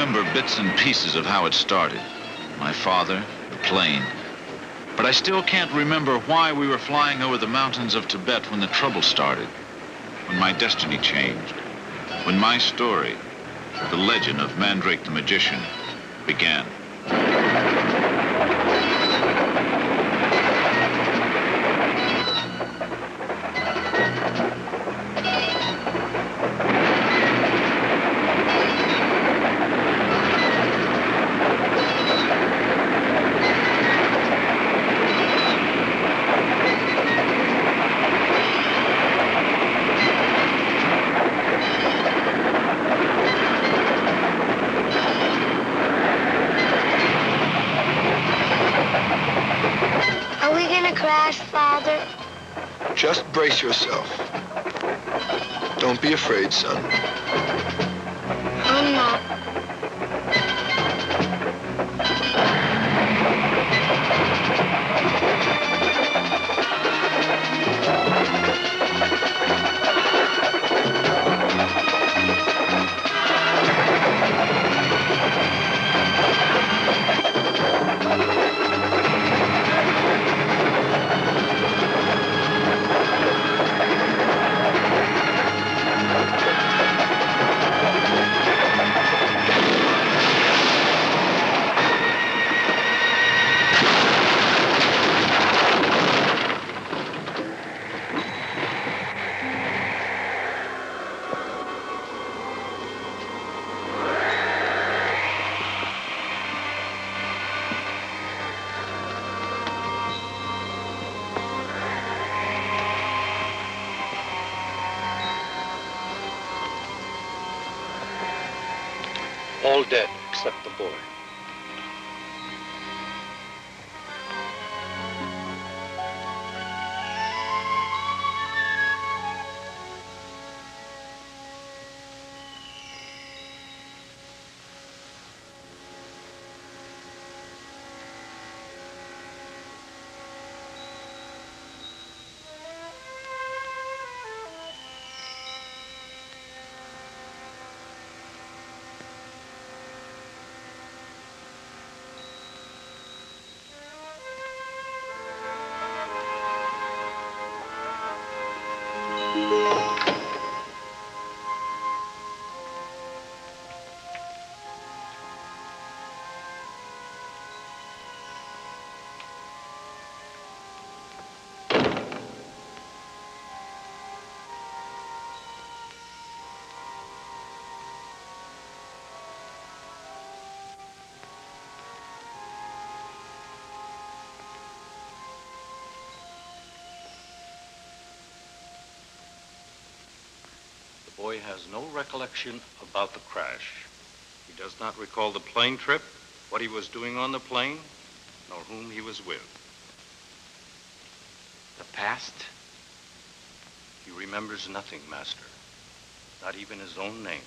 remember bits and pieces of how it started. My father, the plane. But I still can't remember why we were flying over the mountains of Tibet when the trouble started. When my destiny changed. When my story, the legend of Mandrake the Magician, began. Father? Just brace yourself. Don't be afraid, son. I'm not. All dead except the boy. The boy has no recollection about the crash. He does not recall the plane trip, what he was doing on the plane, nor whom he was with. The past? He remembers nothing, Master. Not even his own name.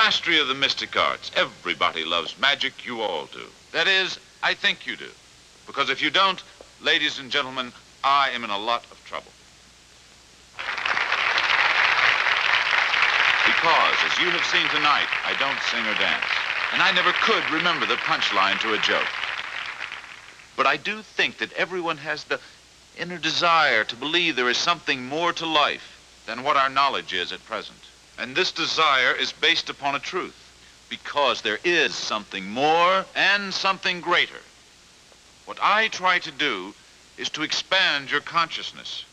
Mastery of the mystic arts. Everybody loves magic. You all do. That is, I think you do. Because if you don't, Ladies and gentlemen, I am in a lot of trouble. Because, as you have seen tonight, I don't sing or dance. And I never could remember the punchline to a joke. But I do think that everyone has the inner desire to believe there is something more to life than what our knowledge is at present. And this desire is based upon a truth, because there is something more and something greater. What I try to do is to expand your consciousness,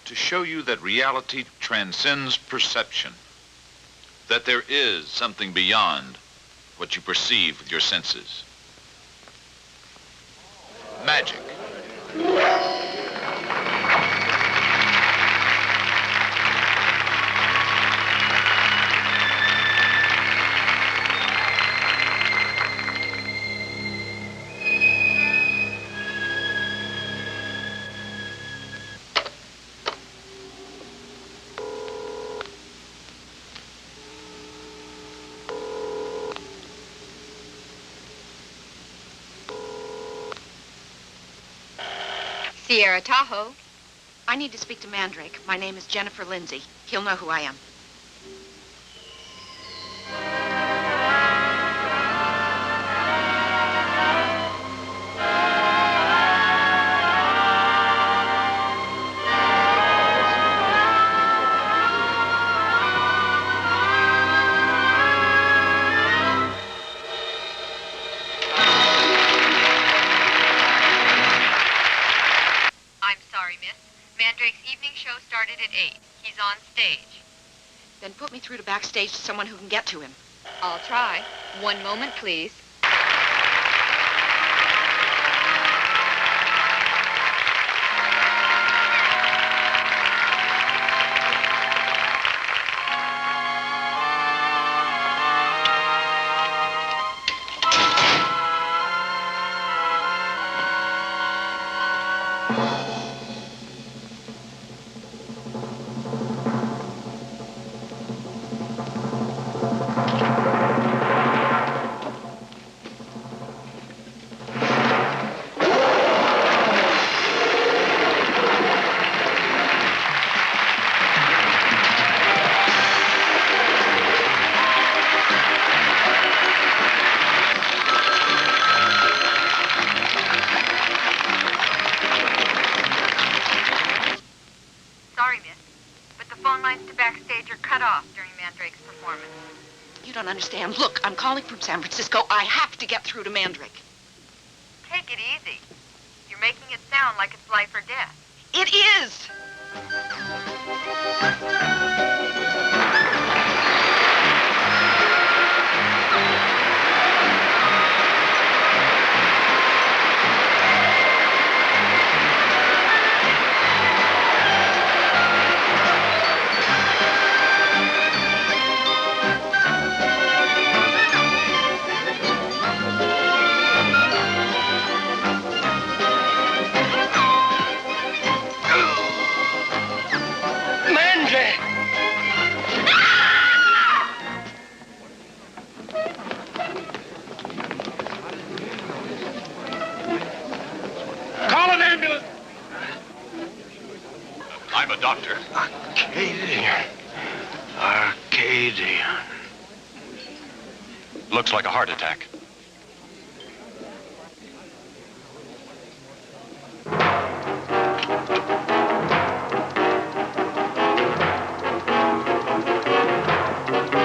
to show you that reality transcends perception, that there is something beyond what you perceive with your senses. Magic. Sierra Tahoe. I need to speak to Mandrake. My name is Jennifer Lindsay. He'll know who I am. Mandrake's evening show started at 8. He's on stage. Then put me through to backstage to someone who can get to him. I'll try. One moment, please. You don't understand. Look, I'm calling from San Francisco. I have to get through to Mandrake. Take it easy. You're making it sound like it's life or death. It is! I'm a doctor. Arcadian. Looks like a heart attack.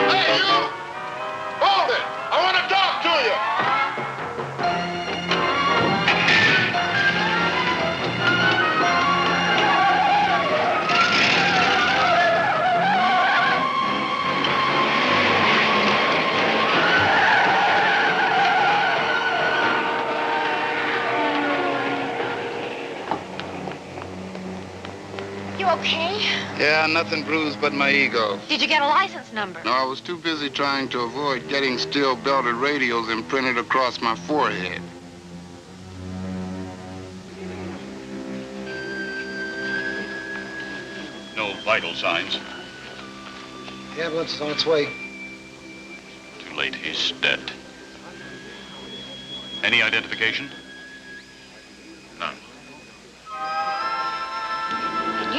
Hey, you! Hold it! I want to talk to you! You okay? Yeah, nothing bruised but my ego. Did you get a license number? No, I was too busy trying to avoid getting steel-belted radios imprinted across my forehead. No vital signs. The ambulance is on its way. Too late, he's dead. Any identification? None.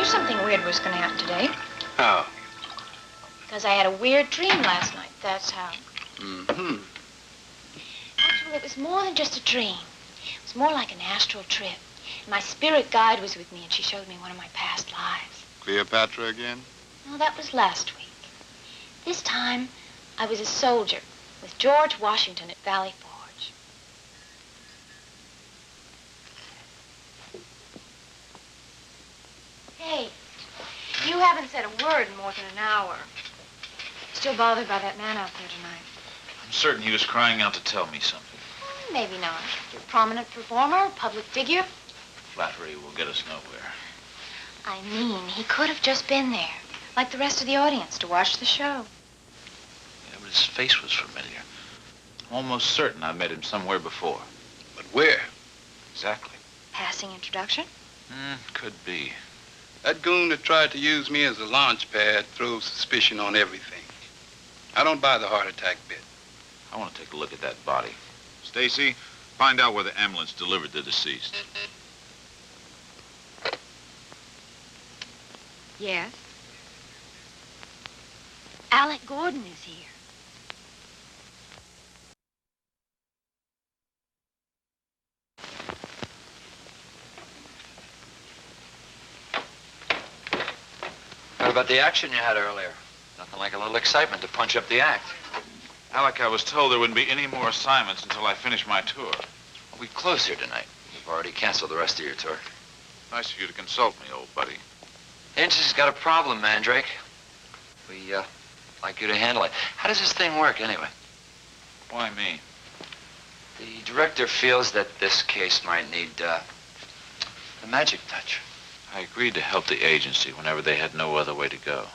knew something weird was going to happen today. How? Because I had a weird dream last night, that's how. Mm-hmm. Actually, it was more than just a dream. It was more like an astral trip. My spirit guide was with me, and she showed me one of my past lives. Cleopatra again? No, that was last week. This time, I was a soldier with George Washington at Valley Forge. Hey, you haven't said a word in more than an hour. Still bothered by that man out there tonight? I'm certain he was crying out to tell me something. Maybe not. Prominent performer, public figure. Flattery will get us nowhere. I mean, he could have just been there, like the rest of the audience, to watch the show. Yeah, but his face was familiar. I'm almost certain I met him somewhere before. But where? Exactly. Passing introduction? Could be. That goon that tried to use me as a launch pad throws suspicion on everything. I don't buy the heart attack bit. I want to take a look at that body. Stacy, find out where the ambulance delivered the deceased. Yes? Alec Gordon is here. What about the action you had earlier? Nothing like a little excitement to punch up the act. Alec, I was told there wouldn't be any more assignments until I finished my tour. Well, we closed here tonight. We've already canceled the rest of your tour. Nice of you to consult me, old buddy. Agency's got a problem, Mandrake. We, like you to handle it. How does this thing work, anyway? Why me? The director feels that this case might need, a magic touch. I agreed to help the agency whenever they had no other way to go.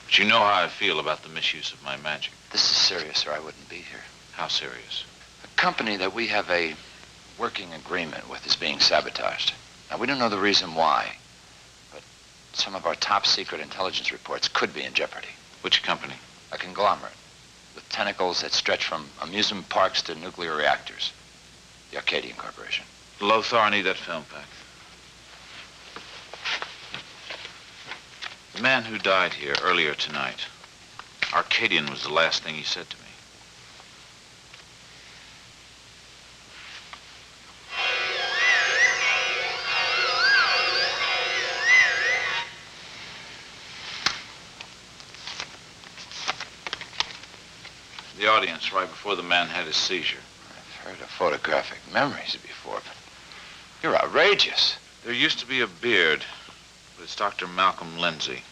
But you know how I feel about the misuse of my magic. This is serious, or I wouldn't be here. How serious? The company that we have a working agreement with is being sabotaged. Now, we don't know the reason why, but some of our top secret intelligence reports could be in jeopardy. Which company? A conglomerate with tentacles that stretch from amusement parks to nuclear reactors. The Arcadian Corporation. Lothar, I need that film back. The man who died here earlier tonight, Arcadian was the last thing he said to me. The audience right before the man had his seizure. I've heard of photographic memories before, but you're outrageous. There used to be a beard, but it's Dr. Malcolm Lindsay.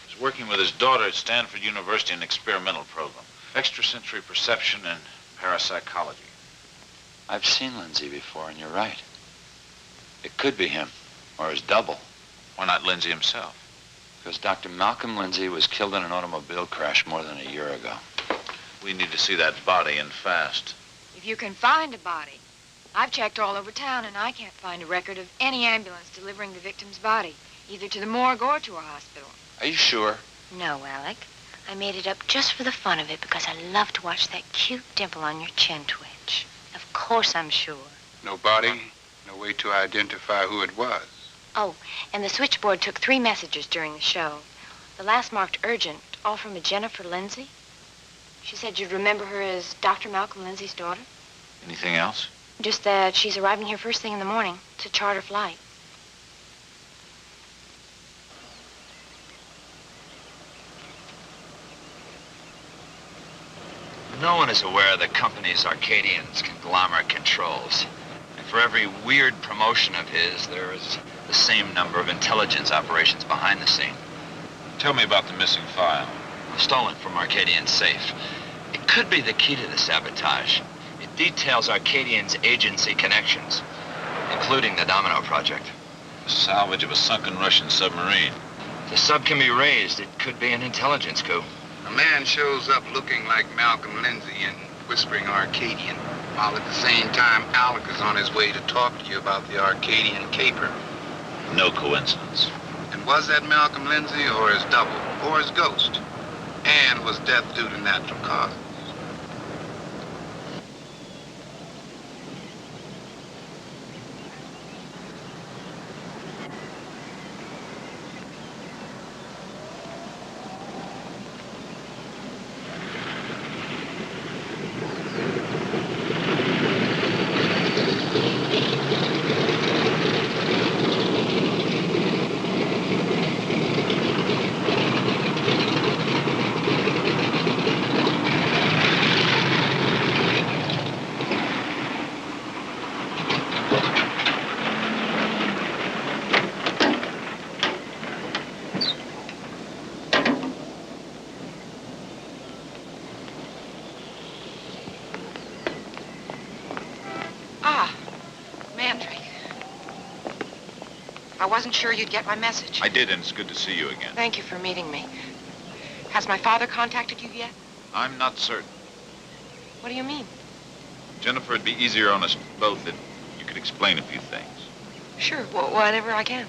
He's working with his daughter at Stanford University in an experimental program. Extrasensory perception and parapsychology. I've seen Lindsay before, and you're right. It could be him, or his double. Why not Lindsay himself? Because Dr. Malcolm Lindsay was killed in an automobile crash more than a year ago. We need to see that body, and fast. If you can find a body. I've checked all over town, and I can't find a record of any ambulance delivering the victim's body, either to the morgue or to a hospital. Are you sure? No, Alec. I made it up just for the fun of it because I love to watch that cute dimple on your chin twitch. Of course I'm sure. No body, no way to identify who it was. Oh, and the switchboard took 3 messages during the show. The last marked urgent, all from a Jennifer Lindsay. She said you'd remember her as Dr. Malcolm Lindsay's daughter. Anything else? Just that she's arriving here first thing in the morning. It's a charter flight. No one is aware of the company's Arcadian's conglomerate controls. And for every weird promotion of his, there is the same number of intelligence operations behind the scene. Tell me about the missing file. Stolen from Arcadian's safe. It could be the key to the sabotage. It details Arcadian's agency connections, including the Domino Project. The salvage of a sunken Russian submarine. If the sub can be raised, it could be an intelligence coup. A man shows up looking like Malcolm Lindsay and whispering Arcadian, while at the same time Alec is on his way to talk to you about the Arcadian caper. No coincidence. And was that Malcolm Lindsay or his double, or his ghost? And was death due to natural causes? wasn't sure you'd get my message. I did, and it's good to see you again. Thank you for meeting me. Has my father contacted you yet? I'm not certain. What do you mean? Jennifer, it'd be easier on us both if you could explain a few things. Sure, whatever I can.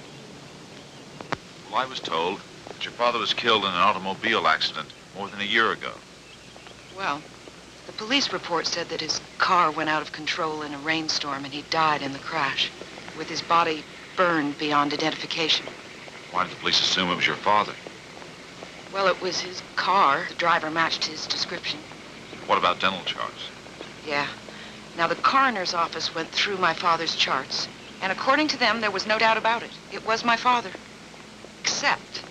Well, I was told that your father was killed in an automobile accident more than a year ago. Well, the police report said that his car went out of control in a rainstorm and he died in the crash, with his body burned beyond identification. Why did the police assume it was your father? Well, it was his car. The driver matched his description. What about dental charts? Yeah. Now, the coroner's office went through my father's charts, and according to them, there was no doubt about it. It was my father. Except,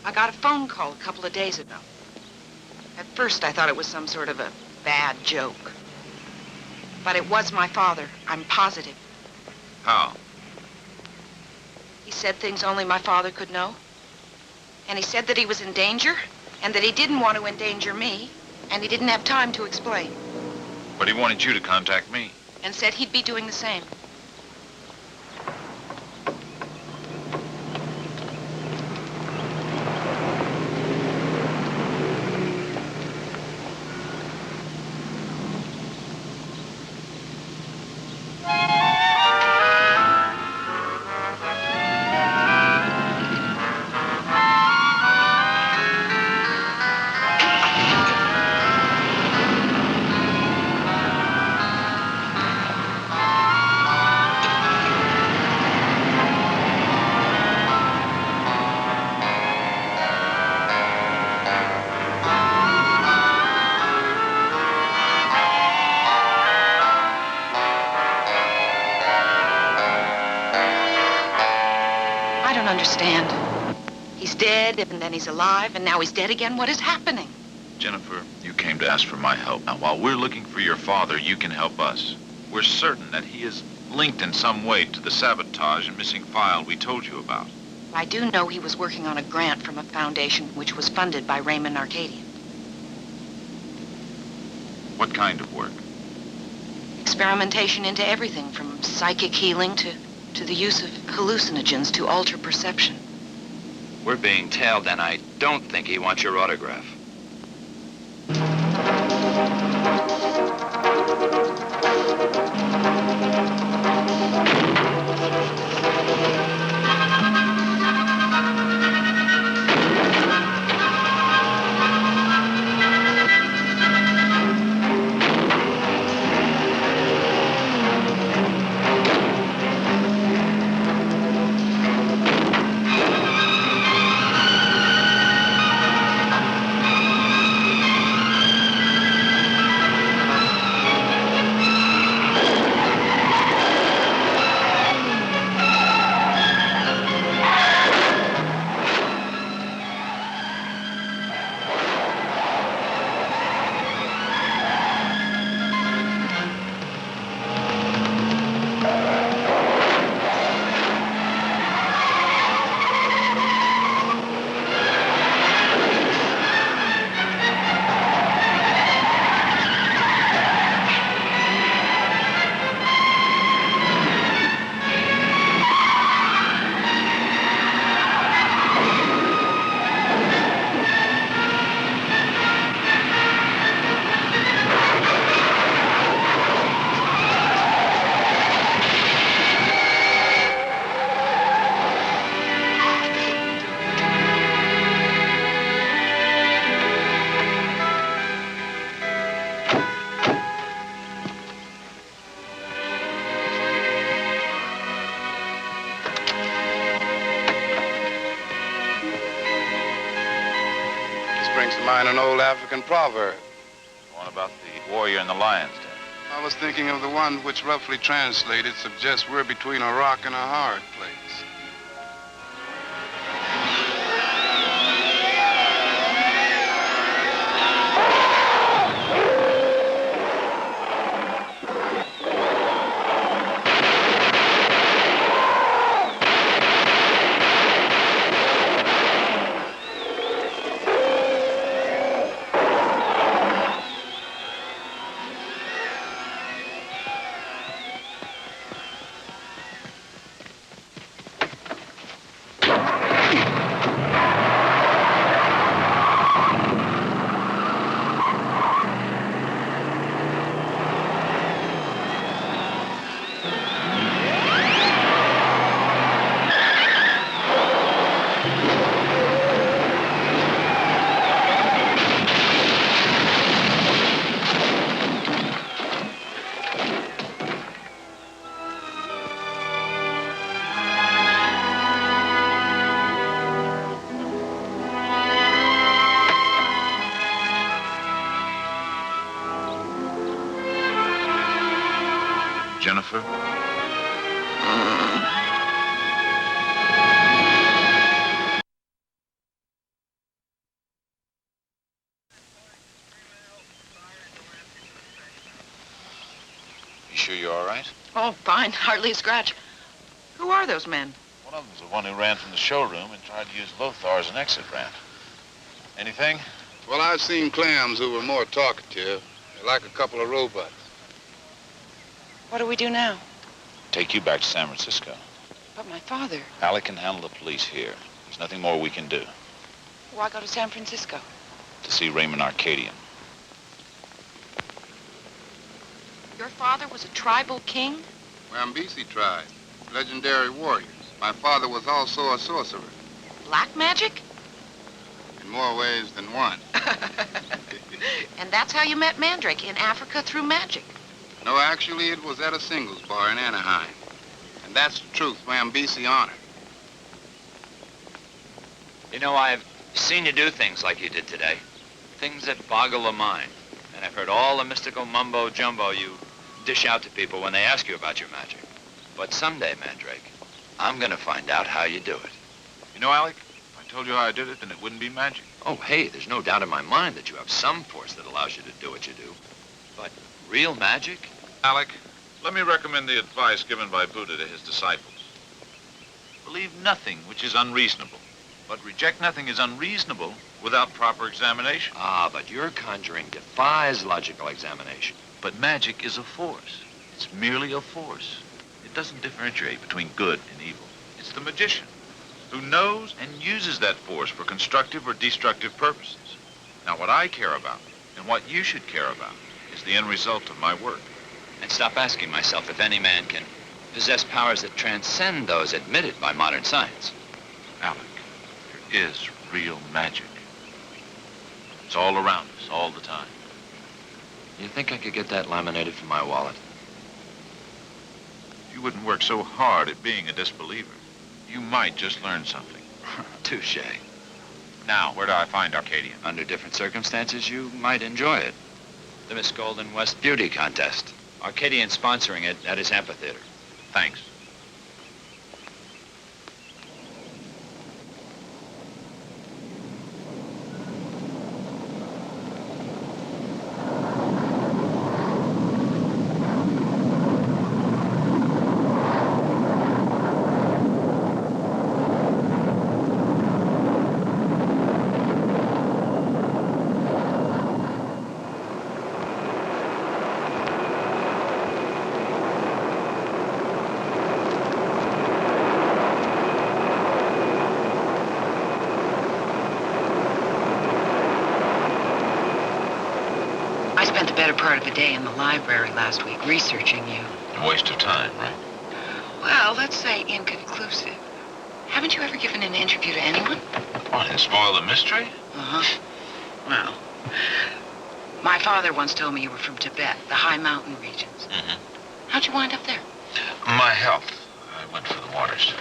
I got a phone call a couple of days ago. At first, I thought it was some sort of a bad joke. But it was my father. I'm positive. How? He said things only my father could know. And he said that he was in danger, and that he didn't want to endanger me, and he didn't have time to explain. But he wanted you to contact me. And said he'd be doing the same. I don't understand. He's dead, and then he's alive, and now he's dead again. What is happening? Jennifer, you came to ask for my help. Now, while we're looking for your father, you can help us. We're certain that he is linked in some way to the sabotage and missing file we told you about. I do know he was working on a grant from a foundation which was funded by Raymond Arcadian. What kind of work? Experimentation into everything from psychic healing to the use of hallucinogens to alter perception. We're being tailed, and I don't think he wants your autograph. Brings to mind an old African proverb. One about the warrior and the lion's den. I was thinking of the one which, roughly translated, suggests we're between a rock and a hard place. Jennifer? You sure you're all right? Oh, fine. Hardly a scratch. Who are those men? One of them's the one who ran from the showroom and tried to use Lothar as an exit ramp. Anything? Well, I've seen clams who were more talkative. They're like a couple of robots. What do we do now? Take you back to San Francisco. But my father. Alec can handle the police here. There's nothing more we can do. Why go to San Francisco? To see Raymond Arcadian. Your father was a tribal king? Wambisi tribe. Legendary warriors. My father was also a sorcerer. Black magic? In more ways than one. And that's how you met Mandrake, in Africa through magic? No, actually, it was at a singles bar in Anaheim. And that's the truth Wambisi honored. You know, I've seen you do things like you did today. Things that boggle the mind. And I've heard all the mystical mumbo-jumbo you dish out to people when they ask you about your magic. But someday, Mandrake, I'm gonna find out how you do it. You know, Alec, if I told you how I did it, then it wouldn't be magic. Oh, hey, there's no doubt in my mind that you have some force that allows you to do what you do. But real magic? Alec, let me recommend the advice given by Buddha to his disciples. Believe nothing which is unreasonable, but reject nothing as unreasonable without proper examination. Ah, but your conjuring defies logical examination. But magic is a force. It's merely a force. It doesn't differentiate between good and evil. It's the magician who knows and uses that force for constructive or destructive purposes. Now, what I care about, and what you should care about, is the end result of my work. And stop asking myself if any man can possess powers that transcend those admitted by modern science. Alec, there is real magic. It's all around us, all the time. You think I could get that laminated from my wallet? If you wouldn't work so hard at being a disbeliever, you might just learn something. Touche. Now, where do I find Arcadian? Under different circumstances, you might enjoy it. The Miss Golden West Beauty Contest. Arcadian sponsoring it at his amphitheater. Thanks. Spent the better part of a day in the library last week researching you. A waste of time, right? Well, let's say inconclusive. Haven't you ever given an interview to anyone? What, and spoil the mystery? Uh-huh. Well, my father once told me you were from Tibet, the high mountain regions. Mm-hmm. How'd you wind up there? My health. I went for the waters.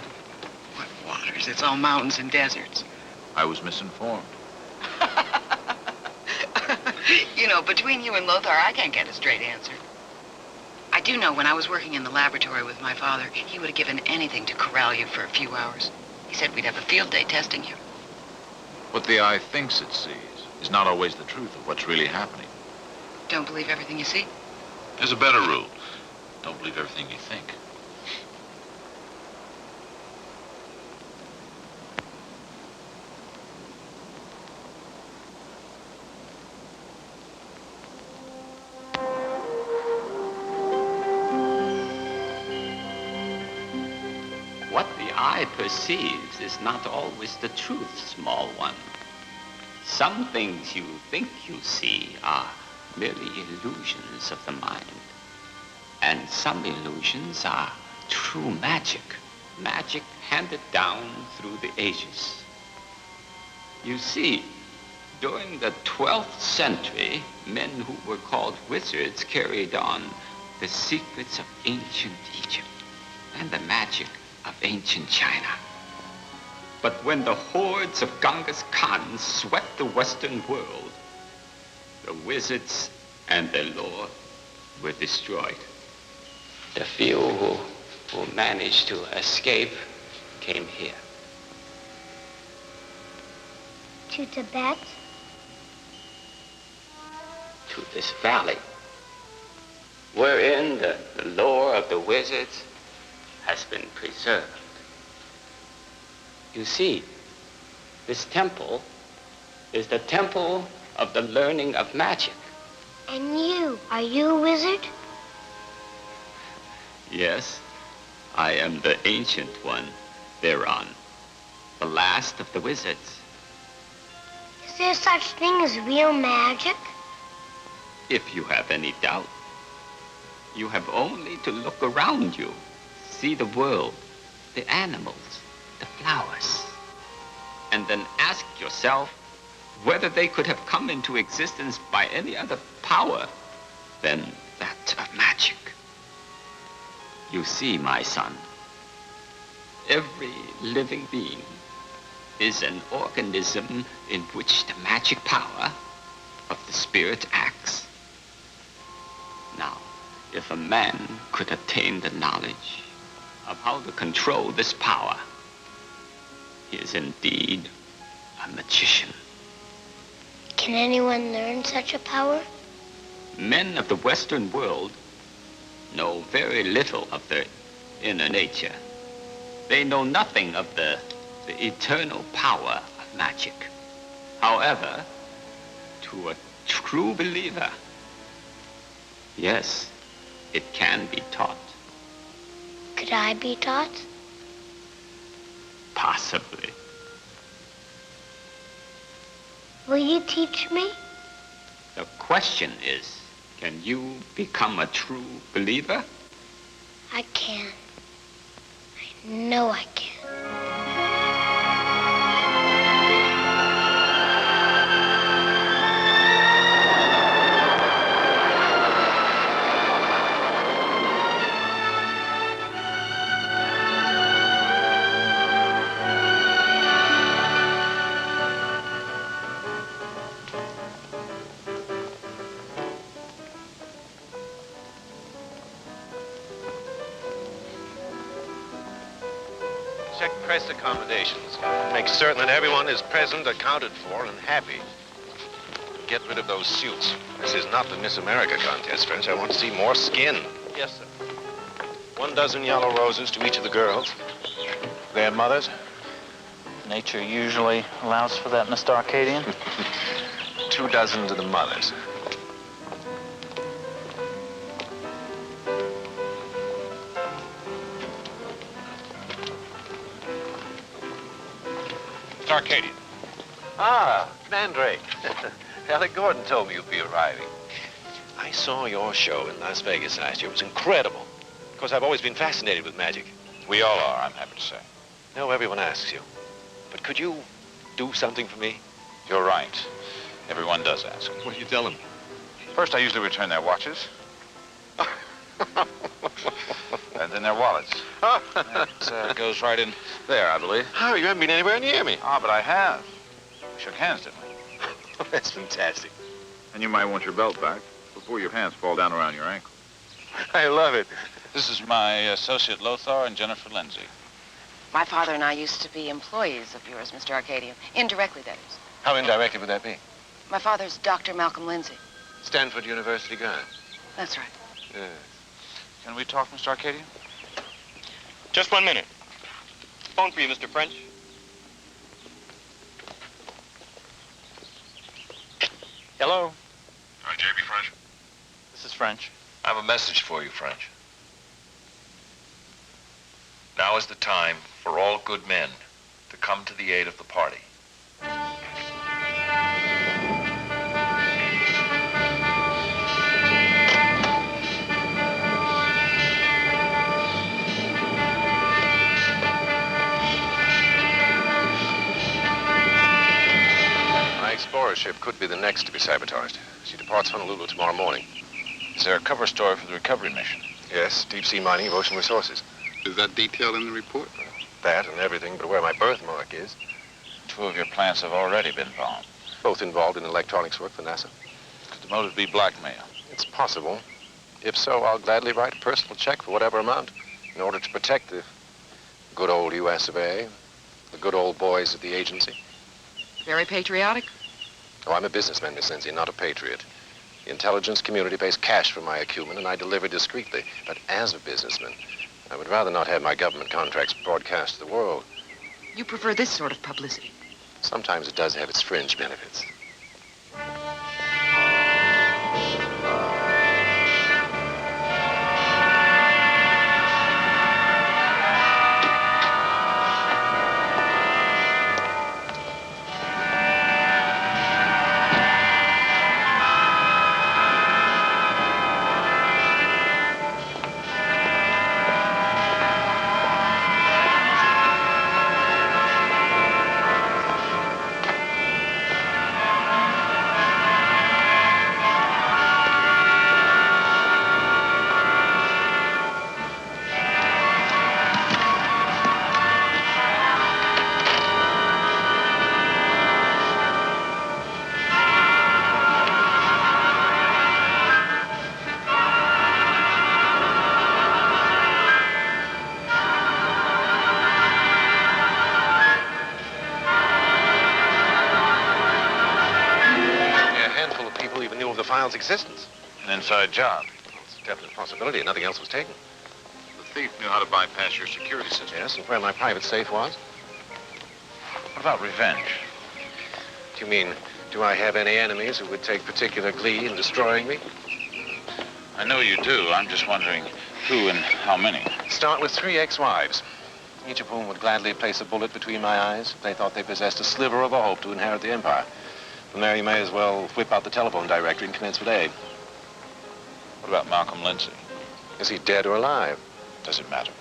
What waters? It's all mountains and deserts. I was misinformed. You know, between you and Lothar, I can't get a straight answer. I do know when I was working in the laboratory with my father, he would have given anything to corral you for a few hours. He said we'd have a field day testing you. What the eye thinks it sees is not always the truth of what's really happening. Don't believe everything you see? There's a better rule. Don't believe everything you think. What the eye perceives is not always the truth, small one. Some things you think you see are merely illusions of the mind. And some illusions are true magic. Magic handed down through the ages. You see, during the 12th century, men who were called wizards carried on the secrets of ancient Egypt and the magic of ancient China. But when the hordes of Genghis Khan swept the Western world, the wizards and their lore were destroyed. The few who managed to escape came here. To Tibet? To this valley, wherein the lore of the wizards has been preserved. You see, this temple is the temple of the learning of magic. And you, are you a wizard? Yes, I am the ancient one, Theron, the last of the wizards. Is there such thing as real magic? If you have any doubt, you have only to look around you, see the world, the animals, the flowers, and then ask yourself whether they could have come into existence by any other power than that of magic. You see, my son, every living being is an organism in which the magic power of the spirit acts. Now, if a man could attain the knowledge of how to control this power, he is indeed a magician. Can anyone learn such a power? Men of the Western world know very little of their inner nature. They know nothing of the eternal power of magic. However, to a true believer, yes, it can be taught. Could I be taught? Possibly. Will you teach me? The question is, can you become a true believer? I can. I know I can. Check press accommodations. Make certain that everyone is present, accounted for, and happy. Get rid of those suits. This is not the Miss America contest, French. I want to see more skin. Yes, sir. 1 yellow roses to each of the girls. Their mothers. Nature usually allows for that, Mr. Arcadian. 2 to the mothers. It's Arcadian. Ah, Mandrake. Alec Gordon told me you'd be arriving. I saw your show in Las Vegas last year. It was incredible. Of course, I've always been fascinated with magic. We all are, I'm happy to say. No, everyone asks you. But could you do something for me? You're right. Everyone does ask. What do you tell them? First, I usually return their watches. And then their wallets. It goes right in there, I believe. Oh, you haven't been anywhere near me. Ah, but I have. We shook hands, didn't we? That's fantastic. And you might want your belt back before your pants fall down around your ankle. I love it. This is my associate Lothar and Jennifer Lindsay. My father and I used to be employees of yours, Mr. Arcadian. Indirectly, that is. How indirectly would that be? My father's Dr. Malcolm Lindsay. Stanford University guy. That's right. Yes. Can we talk, Mr. Arcadian? Just 1 minute. Phone for you, Mr. French. Hello? Hi, J.B. French. This is French. I have a message for you, French. Now is the time for all good men to come to the aid of the party. My explorer ship could be the next to be sabotaged. She departs Honolulu tomorrow morning. Is there a cover story for the recovery mission? Yes, deep sea mining of ocean resources. Is that detailed in the report? That and everything but where my birthmark is. 2 of your plants have already been bombed. Both involved in electronics work for NASA. Could the motive be blackmail? It's possible. If so, I'll gladly write a personal check for whatever amount in order to protect the good old U.S. of A., the good old boys at the agency. Very patriotic? Oh, I'm a businessman, Miss Lindsay, not a patriot. The intelligence community pays cash for my acumen, and I deliver discreetly. But as a businessman, I would rather not have my government contracts broadcast to the world. You prefer this sort of publicity? Sometimes it does have its fringe benefits. Existence. An inside job. It's a definite possibility. Nothing else was taken. The thief knew how to bypass your security system. Yes, and where my private safe was. What about revenge? Do you mean, do I have any enemies who would take particular glee in destroying me? I know you do. I'm just wondering who and how many. Start with 3 ex-wives, each of whom would gladly place a bullet between my eyes if they thought they possessed a sliver of a hope to inherit the empire. From there, you may as well whip out the telephone directory and commence with A. What about Malcolm Lindsay? Is he dead or alive? Does it matter?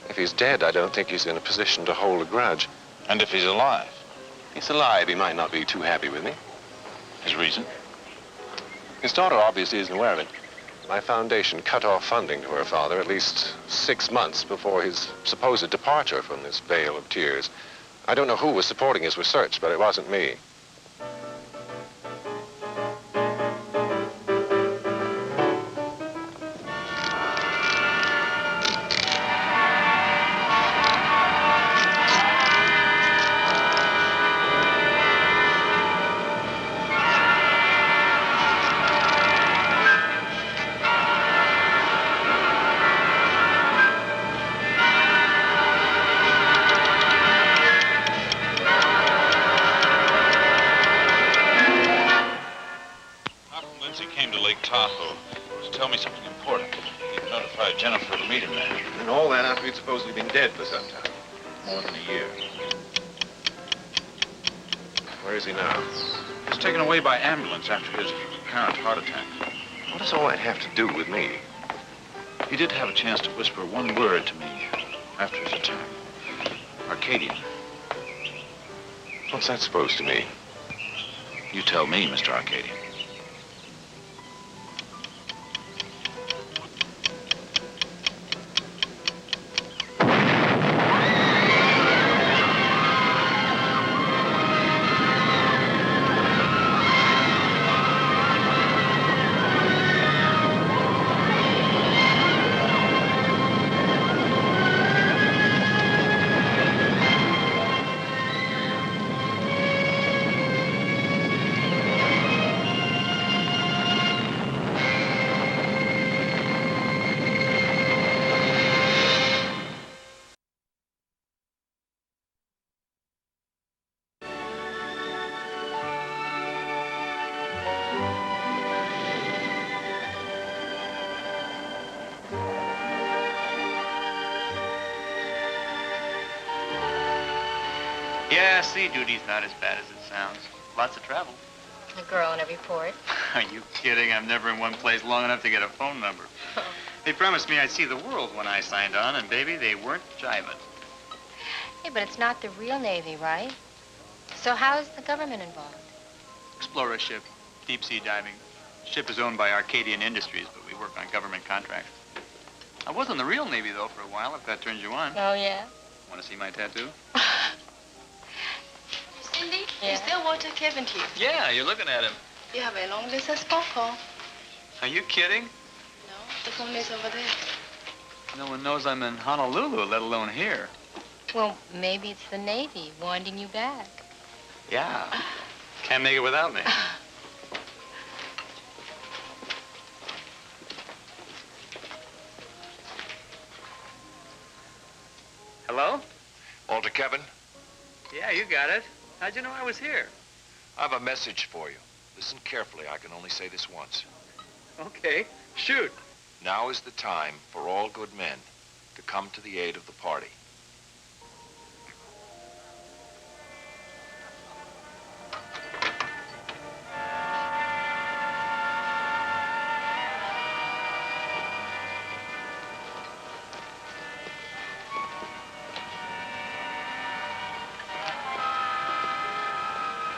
If he's dead, I don't think he's in a position to hold a grudge. And if he's alive? If he's alive, he might not be too happy with me. His reason? His daughter obviously isn't aware of it. My foundation cut off funding to her father at least 6 months before his supposed departure from this vale of tears. I don't know who was supporting his research, but it wasn't me. Dead for some time. More than a year. Where is he now? He was taken away by ambulance after his apparent heart attack. What does all that have to do with me? He did have a chance to whisper one word to me after his attack. Arcadian. What's that supposed to mean? You tell me, Mr. Arcadian. Yeah, sea duty's not as bad as it sounds. Lots of travel. A girl in every port. Are you kidding? I'm never in one place long enough to get a phone number. They promised me I'd see the world when I signed on, and baby, they weren't jiving. Hey, but it's not the real Navy, right? So how is the government involved? Explorer ship, deep sea diving. Ship is owned by Arcadian Industries, but we work on government contracts. I was in the real Navy, though, for a while, if that turns you on. Oh, yeah? Want to see my tattoo? Cindy, Yeah? is there Walter Kevin here? Yeah, you're looking at him. You have a long distance phone call. Are you kidding? No. The phone is over there. No one knows I'm in Honolulu, let alone here. Well, maybe it's the Navy winding you back. Yeah. Can't make it without me. Hello? Walter Kevin, Yeah, you got it. How'd you know I was here? I have a message for you. Listen carefully. I can only say this once. Okay, shoot. Now is the time for all good men to come to the aid of the party.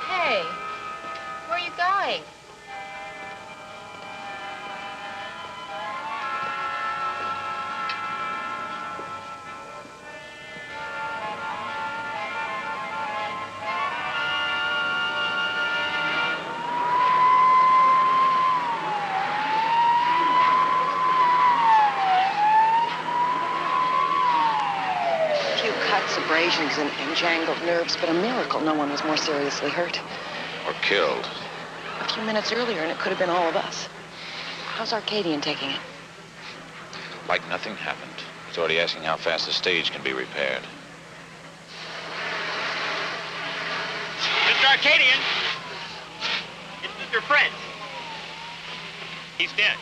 Hey, where are you going? A few cuts, abrasions, and jangled nerves, but a miracle no one was more seriously hurt. Or killed. A few minutes earlier, and it could have been all of us. How's Arcadian taking it? Like nothing happened. He's already asking how fast the stage can be repaired. Mr. Arcadian! It's Mr. French. He's dead.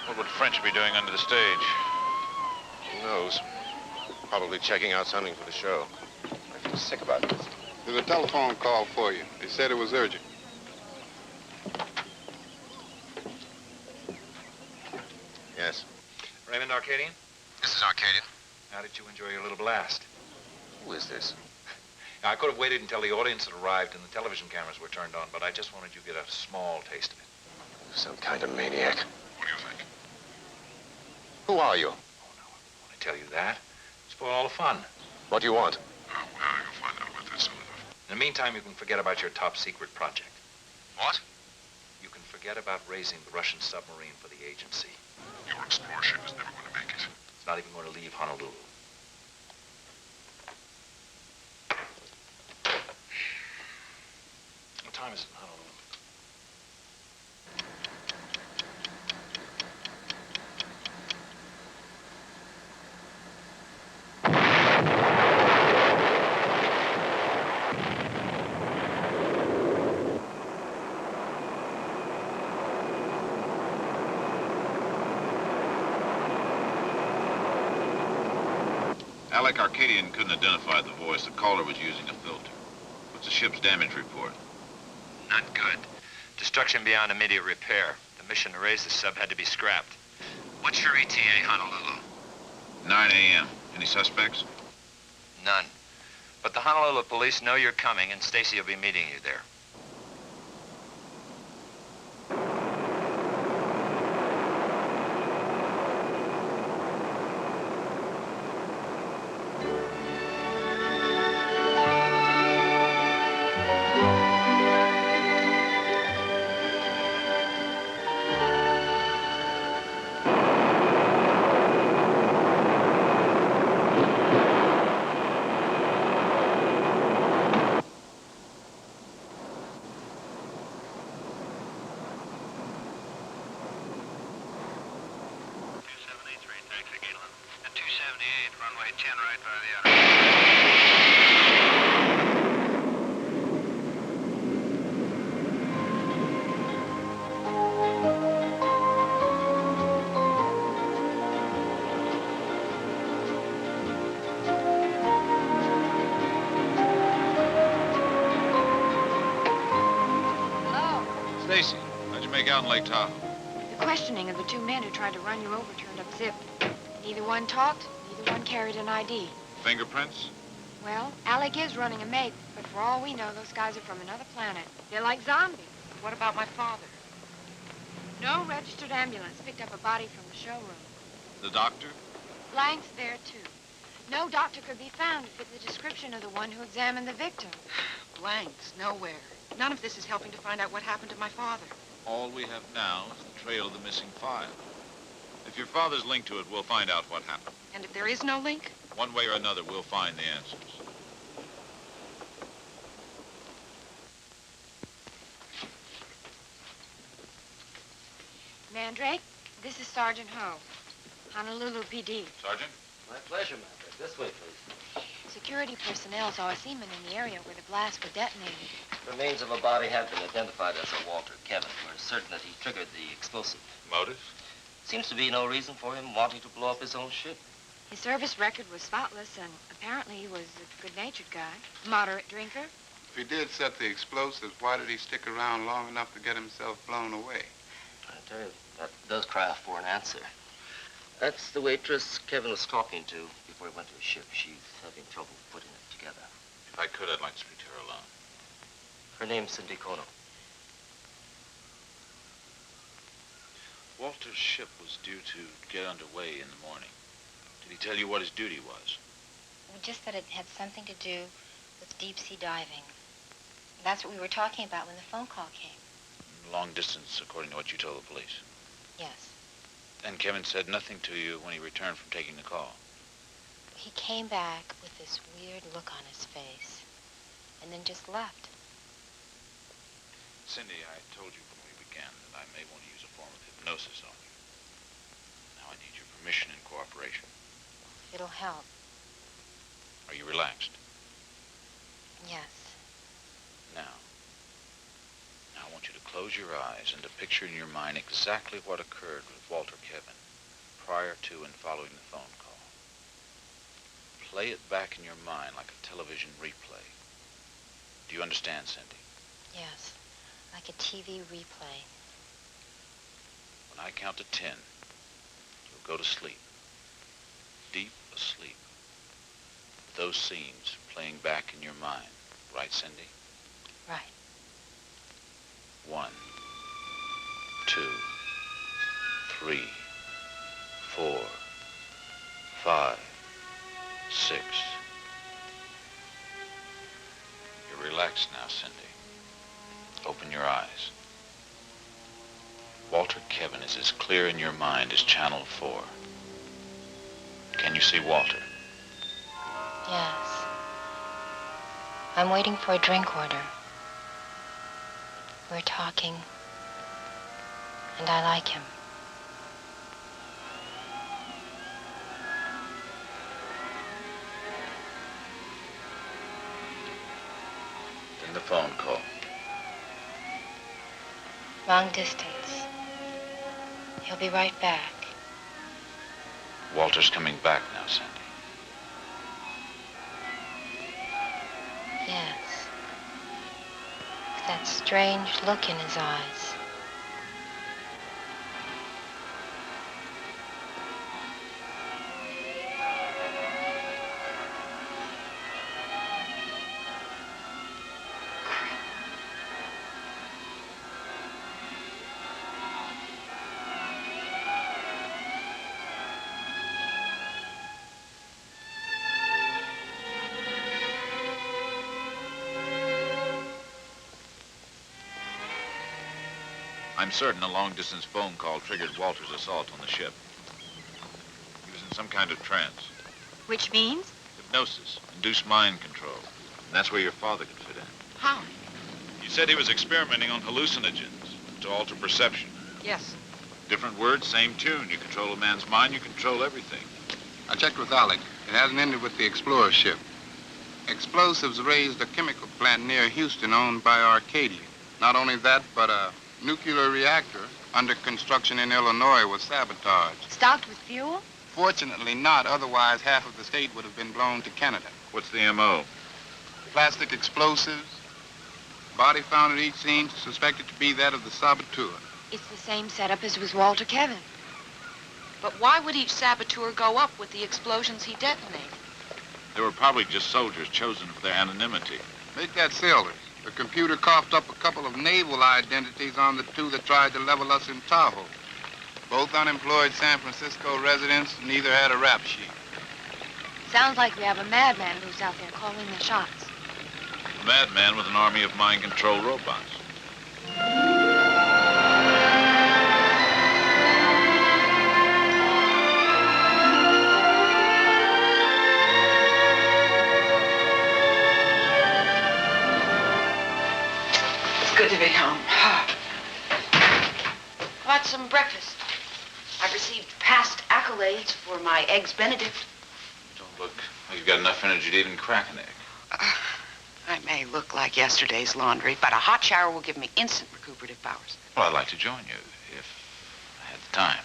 What would French be doing under the stage? Who knows? Probably checking out something for the show. I feel sick about this. There's a telephone call for you. They said it was urgent. Yes. Raymond Arcadian, This is Arcadian. how did you enjoy your little blast? Who is this? Now, I could have waited until the audience had arrived and the television cameras were turned on, but I just wanted you to get a small taste of it. Some kind of maniac. What do you think? Who are you? Want to tell you that? Spoil all the fun. What do you want? You'll find out about that soon enough. In the meantime, you can forget about your top secret project. What? You can forget about raising the Russian submarine for the agency. Your explorer ship is never going to make it. It's not even going to leave Honolulu. What time is it in Honolulu? Alec Arcadian couldn't identify the voice. The caller was using a filter. What's the ship's damage report? Not good. Destruction beyond immediate repair. The mission to raise the sub had to be scrapped. What's your ETA, Honolulu? 9 a.m. Any suspects? None. But the Honolulu police know you're coming, and Stacy will be meeting you there. Runway 10 right by the Hello. Stacy, how'd you make out in Lake Tahoe? The questioning of the two men who tried to run you over turned up zip. Neither one talked, neither one carried an ID. Fingerprints? Well, Alec is running a mate, but for all we know, those guys are from another planet. They're like zombies. What about my father? No registered ambulance picked up a body from the showroom. The doctor? Blank's there, too. No doctor could be found to fit the description of the one who examined the victim. Blanks, nowhere. None of this is helping to find out what happened to my father. All we have now is the trail of the missing file. If your father's linked to it, we'll find out what happened. And if there is no link? One way or another, we'll find the answers. Mandrake, this is Sergeant Ho, Honolulu PD. Sergeant? My pleasure, Mandrake. This way, please. Security personnel saw a seaman in the area where the blast was detonated. Remains of a body have been identified as a Walter Kevin. We're certain that he triggered the explosive. Motive? Seems to be no reason for him wanting to blow up his own ship. His service record was spotless, and apparently he was a good-natured guy. Moderate drinker. If he did set the explosives, why did he stick around long enough to get himself blown away? I tell you, that does cry out for an answer. That's the waitress Kevin was talking to before he went to his ship. She's having trouble putting it together. If I could, I'd like to speak to her alone. Her name's Cindy Kono. Walter's ship was due to get underway in the morning. Did he tell you what his duty was? Well, just that it had something to do with deep-sea diving. That's what we were talking about when the phone call came. Long distance, according to what you told the police. Yes. And Kevin said nothing to you when he returned from taking the call. He came back with this weird look on his face, and then just left. Cindy, I told you when we began that I may want to use a form of hypnosis on you. Now I need your permission and cooperation. It'll help. Are you relaxed? Yes. Now I want you to close your eyes and to picture in your mind exactly what occurred with Walter Kevin prior to and following the phone call. Play it back in your mind like a television replay. Do you understand, Cindy? Yes. Like a TV replay. When I count to 10, you'll go to sleep. Deep asleep. With those scenes playing back in your mind. Right, Cindy? Right. 1, 2, 3, 4, 5, 6. You're relaxed now, Cindy. Open your eyes. Walter Kevin is as clear in your mind as Channel 4. Can you see Walter? Yes. I'm waiting for a drink order. We're talking, and I like him. Then the phone call. Long distance. He'll be right back. Walter's coming back now, Cindy. Yes. With that strange look in his eyes. I'm certain a long-distance phone call triggered Walter's assault on the ship. He was in some kind of trance. Which means? Hypnosis, induced mind control. And that's where your father could fit in. How? You said he was experimenting on hallucinogens to alter perception. Yes. Different words, same tune. You control a man's mind, you control everything. I checked with Alec. It hasn't ended with the Explorer ship. Explosives raised a chemical plant near Houston owned by Arcadia. Not only that, but a nuclear reactor under construction in Illinois was sabotaged. Stocked with fuel? Fortunately not, otherwise half of the state would have been blown to Canada. What's the M.O.? Plastic explosives. Body found at each scene suspected to be that of the saboteur. It's the same setup as with Walter Kevin. But why would each saboteur go up with the explosions he detonated? They were probably just soldiers chosen for their anonymity. Make that sailors. The computer coughed up a couple of naval identities on the two that tried to level us in Tahoe. Both unemployed San Francisco residents, neither had a rap sheet. Sounds like we have a madman who's out there calling the shots. A madman with an army of mind-control robots. It's good to be home. How about some breakfast? I've received past accolades for my eggs Benedict. Don't look like you've got enough energy to even crack an egg. I may look like yesterday's laundry, but a hot shower will give me instant recuperative powers. Well, I'd like to join you if I had the time.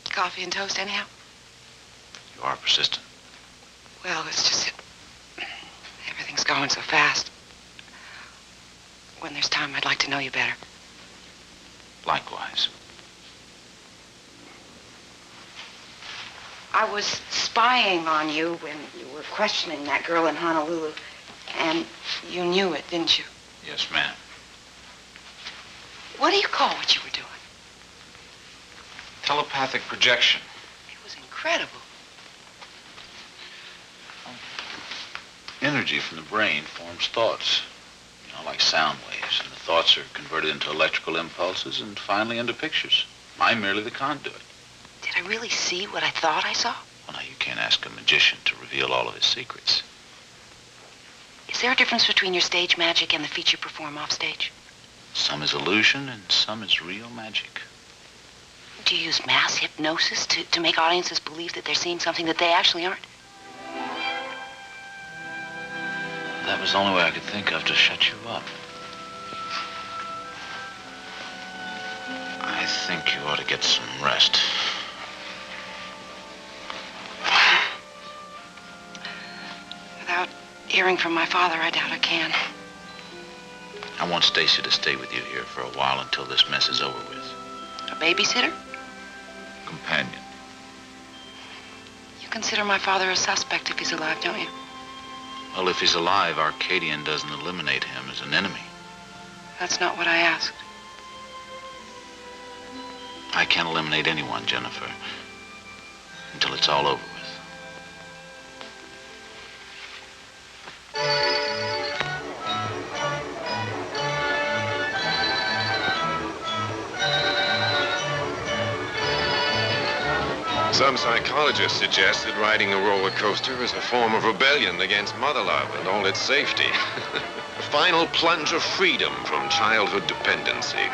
Coffee and toast, anyhow? You are persistent. Well, it's just that everything's going so fast. When there's time, I'd like to know you better. Likewise. I was spying on you when you were questioning that girl in Honolulu, and you knew it, didn't you? Yes, ma'am. What do you call what you were doing? Telepathic projection. It was incredible. Energy from the brain forms thoughts, like sound waves, and the thoughts are converted into electrical impulses and finally into pictures. I'm merely the conduit. Did I really see what I thought I saw? Well, now, you can't ask a magician to reveal all of his secrets. Is there a difference between your stage magic and the feat you perform off stage? Some is illusion and some is real magic. Do you use mass hypnosis to make audiences believe that they're seeing something that they actually aren't? That was the only way I could think of to shut you up. I think you ought to get some rest. Without hearing from my father, I doubt I can. I want Stacy to stay with you here for a while until this mess is over with. A babysitter? Companion. You consider my father a suspect if he's alive, don't you? Well, if he's alive, Arcadian doesn't eliminate him as an enemy. That's not what I asked. I can't eliminate anyone, Jennifer, until it's all over with. Some psychologists suggest that riding a roller coaster is a form of rebellion against mother love and all its safety. A final plunge of freedom from childhood dependency.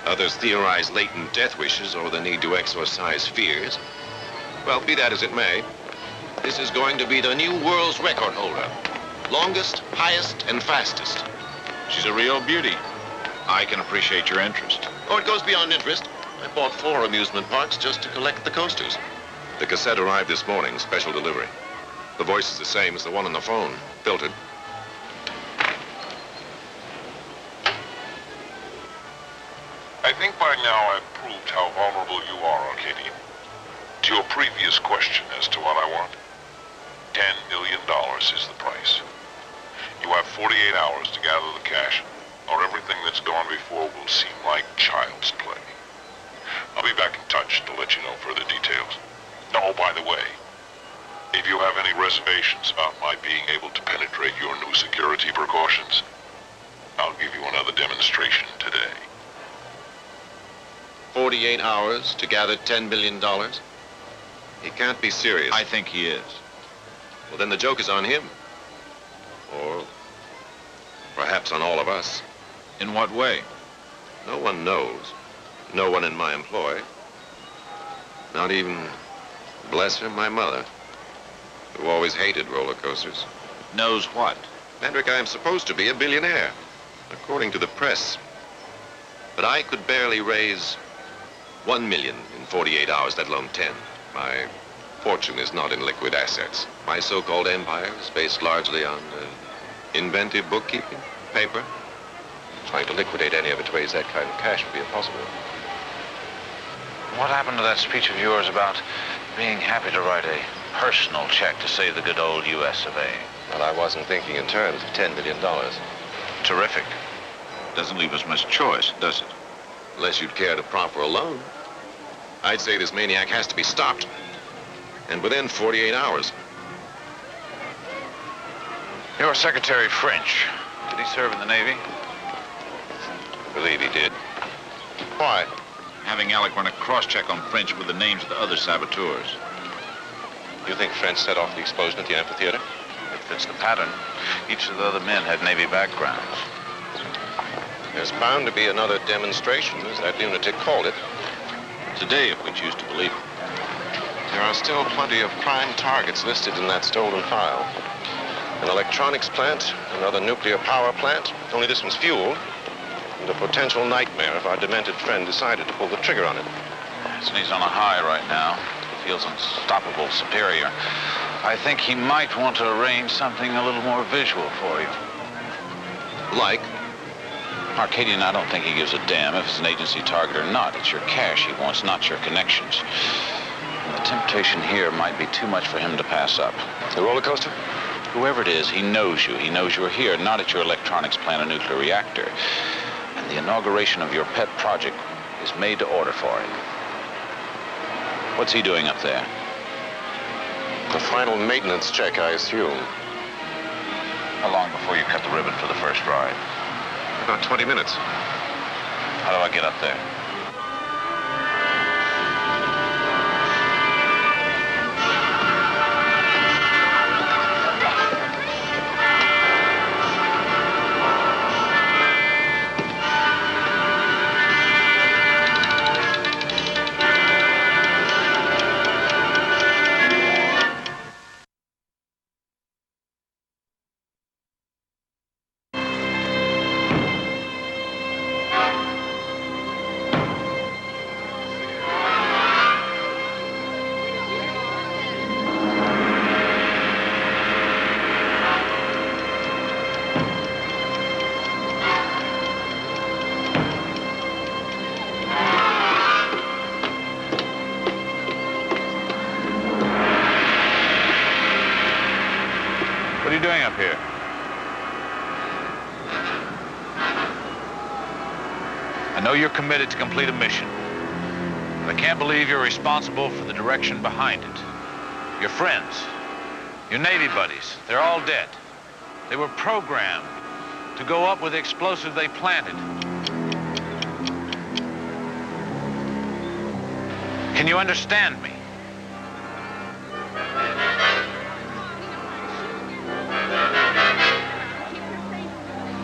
Others theorize latent death wishes or the need to exorcise fears. Well, be that as it may, this is going to be the new world's record holder. Longest, highest, and fastest. She's a real beauty. I can appreciate your interest. Oh, it goes beyond interest. I bought 4 amusement parks just to collect the coasters. The cassette arrived this morning, special delivery. The voice is the same as the one on the phone, filtered. I think by now I've proved how vulnerable you are, Arcadian. To your previous question as to what I want, $10 million is the price. You have 48 hours to gather the cash, or everything that's gone before will seem like child's play. I'll be back in touch to let you know further details. Oh, by the way, if you have any reservations about my being able to penetrate your new security precautions, I'll give you another demonstration today. 48 hours to gather $10 billion? He can't be serious. I think he is. Well, then the joke is on him. Or perhaps on all of us. In what way? No one knows. No one in my employ. Not even, bless her, my mother, who always hated roller coasters. Knows what? Mandrake, I am supposed to be a billionaire, according to the press. But I could barely raise 1 million in 48 hours, let alone 10. My fortune is not in liquid assets. My so-called empire is based largely on inventive bookkeeping, paper. Trying to liquidate any of it to raise that kind of cash would be impossible. What happened to that speech of yours about being happy to write a personal check to save the good old U.S. of A? Well, I wasn't thinking in terms of $10 million. Terrific. Doesn't leave us much choice, does it? Unless you'd care to proffer a loan. I'd say this maniac has to be stopped. And within 48 hours. Your Secretary French, did he serve in the Navy? I believe he did. Why? Having Alec run a cross-check on French with the names of the other saboteurs. You think French set off the explosion at the amphitheater? It fits the pattern. Each of the other men had Navy backgrounds. There's bound to be another demonstration, as that lunatic called it. Today, if we choose to believe it. There are still plenty of prime targets listed in that stolen file. An electronics plant, another nuclear power plant, only this one's fueled, and a potential nightmare if our demented friend decided to pull the trigger on it. And he's on a high right now. He feels unstoppable, superior. I think he might want to arrange something a little more visual for you. Like? Arcadian, I don't think he gives a damn if it's an agency target or not. It's your cash he wants, not your connections. And the temptation here might be too much for him to pass up. The roller coaster? Whoever it is, he knows you. He knows you're here, not at your electronics plant or nuclear reactor. And the inauguration of your pet project is made to order for him. What's he doing up there? The final maintenance check, I assume. How long before you cut the ribbon for the first ride? About 20 minutes. How do I get up there? What are you doing up here? I know you're committed to complete a mission, but I can't believe you're responsible for the direction behind it. Your friends, your Navy buddies, they're all dead. They were programmed to go up with the explosive they planted. Can you understand me?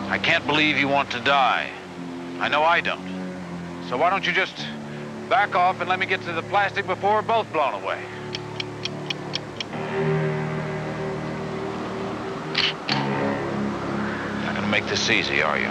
I can't believe you want to die. I know I don't. So why don't you just back off and let me get to the plastic before we're both blown away? Not gonna make this easy, are you?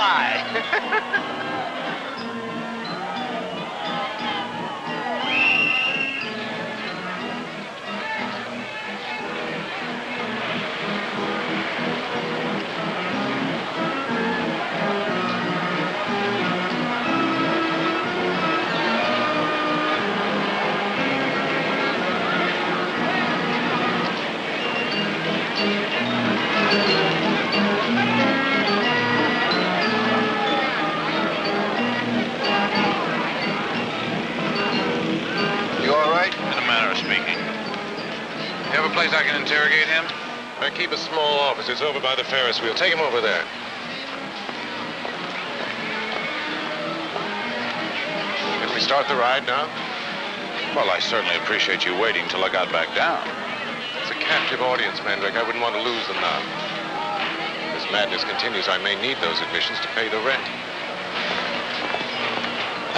lie. You all right? In a manner of speaking. You have a place I can interrogate him? I keep a small office. It's over by the Ferris wheel. Take him over there. Can we start the ride now? Well, I certainly appreciate you waiting till I got back down. It's a captive audience, Mandrake. I wouldn't want to lose them now. If this madness continues, I may need those admissions to pay the rent.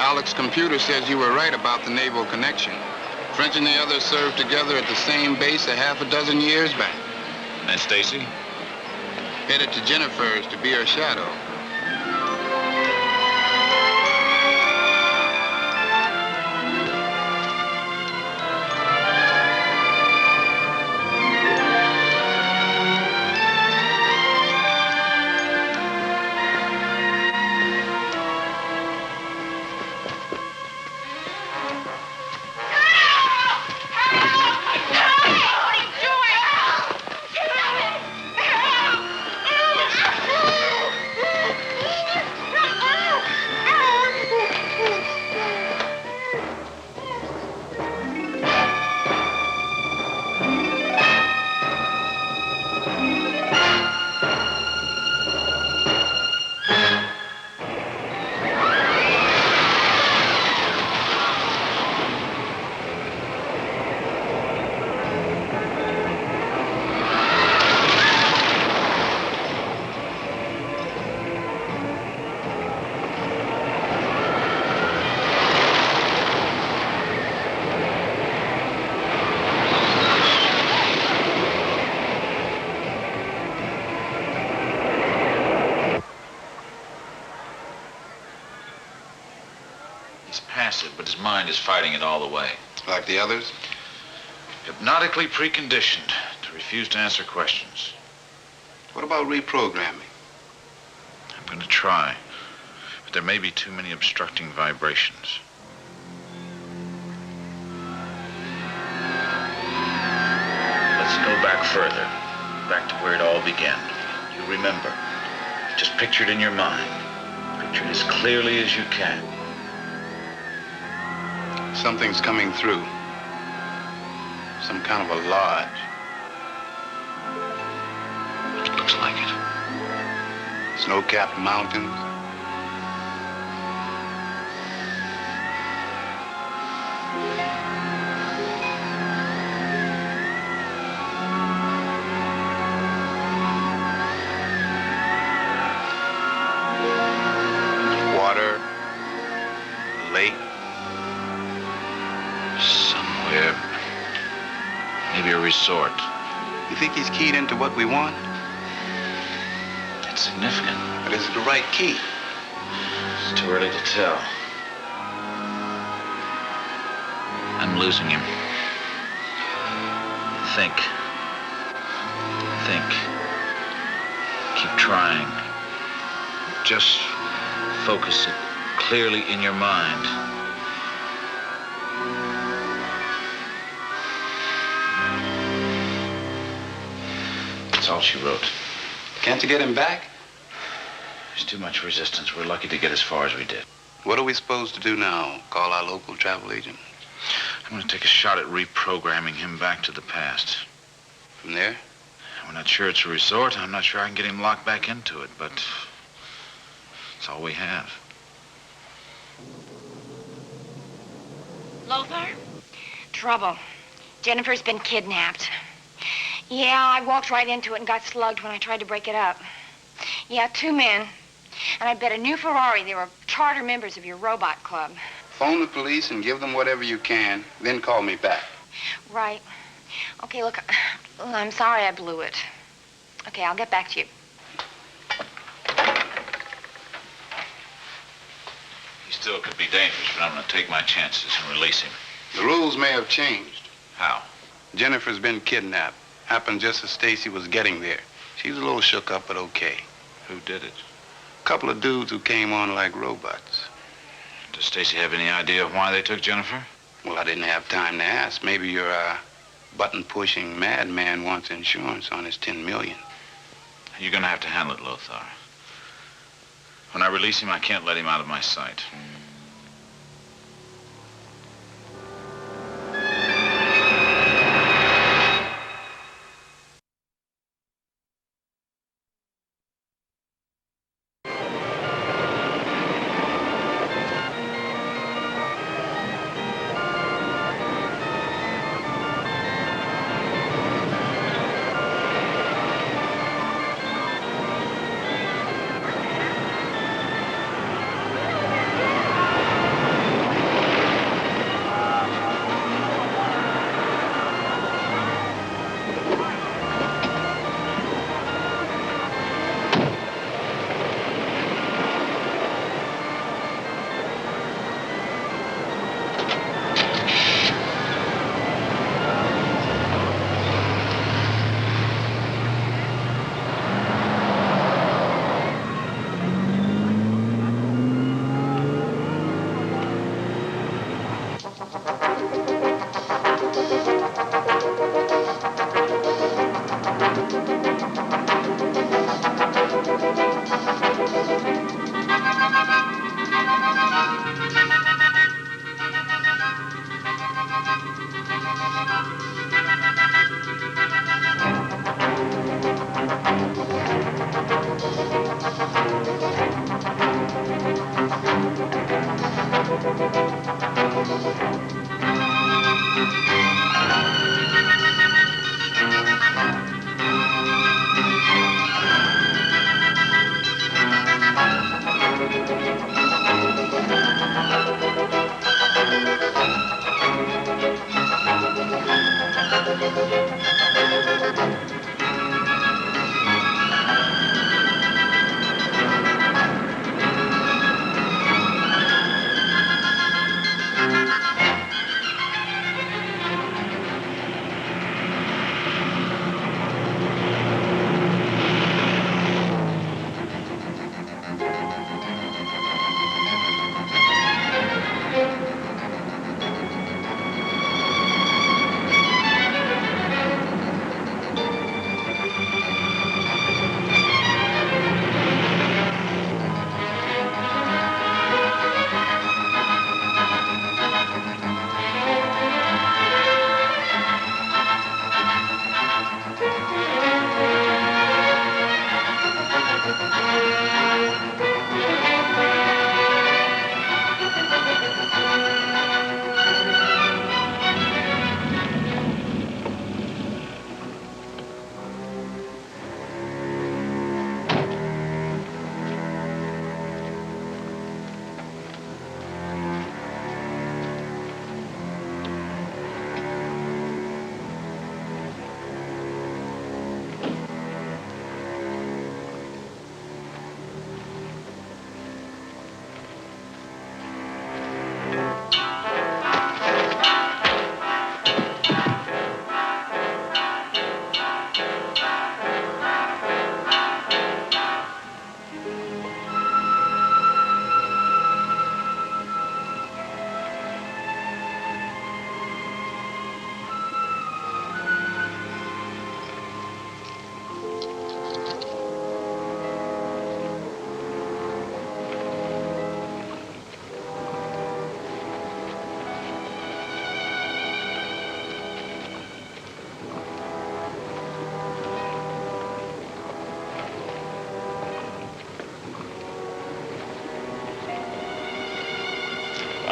Alec's computer says you were right about the naval connection. French and the others served together at the same base a half a dozen years back. And Stacy? Headed to Jennifer's to be her shadow. He's passive, but his mind is fighting it all the way. Like the others? Hypnotically preconditioned to refuse to answer questions. What about reprogramming? I'm going to try, but there may be too many obstructing vibrations. Let's go back further, back to where it all began. You remember. Just picture it in your mind. Picture it as clearly as you can. Something's coming through. Some kind of a lodge. It looks like it. Snow-capped mountains. Water. Lake. Somewhere. Maybe a resort. You think he's keyed into what we want? It's significant. But is it the right key? It's too early to tell. I'm losing him. Think. Think. Keep trying. Just focus it clearly in your mind. That's all she wrote. Can't you get him back? There's too much resistance. We're lucky to get as far as we did. What are we supposed to do now? Call our local travel agent? I'm going to take a shot at reprogramming him back to the past. From there? We're not sure it's a resort. I'm not sure I can get him locked back into it, but it's all we have. Lothar? Trouble. Jennifer's been kidnapped. Yeah, I walked right into it and got slugged when I tried to break it up. Yeah, 2 men. And I bet a new Ferrari they were charter members of your robot club. Phone the police and give them whatever you can, then call me back. Right. Okay, look, I'm sorry I blew it. Okay, I'll get back to you. still could be dangerous, but I'm going to take my chances and release him. The rules may have changed. How? Jennifer's been kidnapped. Happened just as Stacy was getting there. She's a little shook up, but okay. Who did it? A couple of dudes who came on like robots. Does Stacy have any idea why they took Jennifer? Well, I didn't have time to ask. Maybe your button-pushing madman wants insurance on his $10 million. You're going to have to handle it, Lothar. When I release him, I can't let him out of my sight.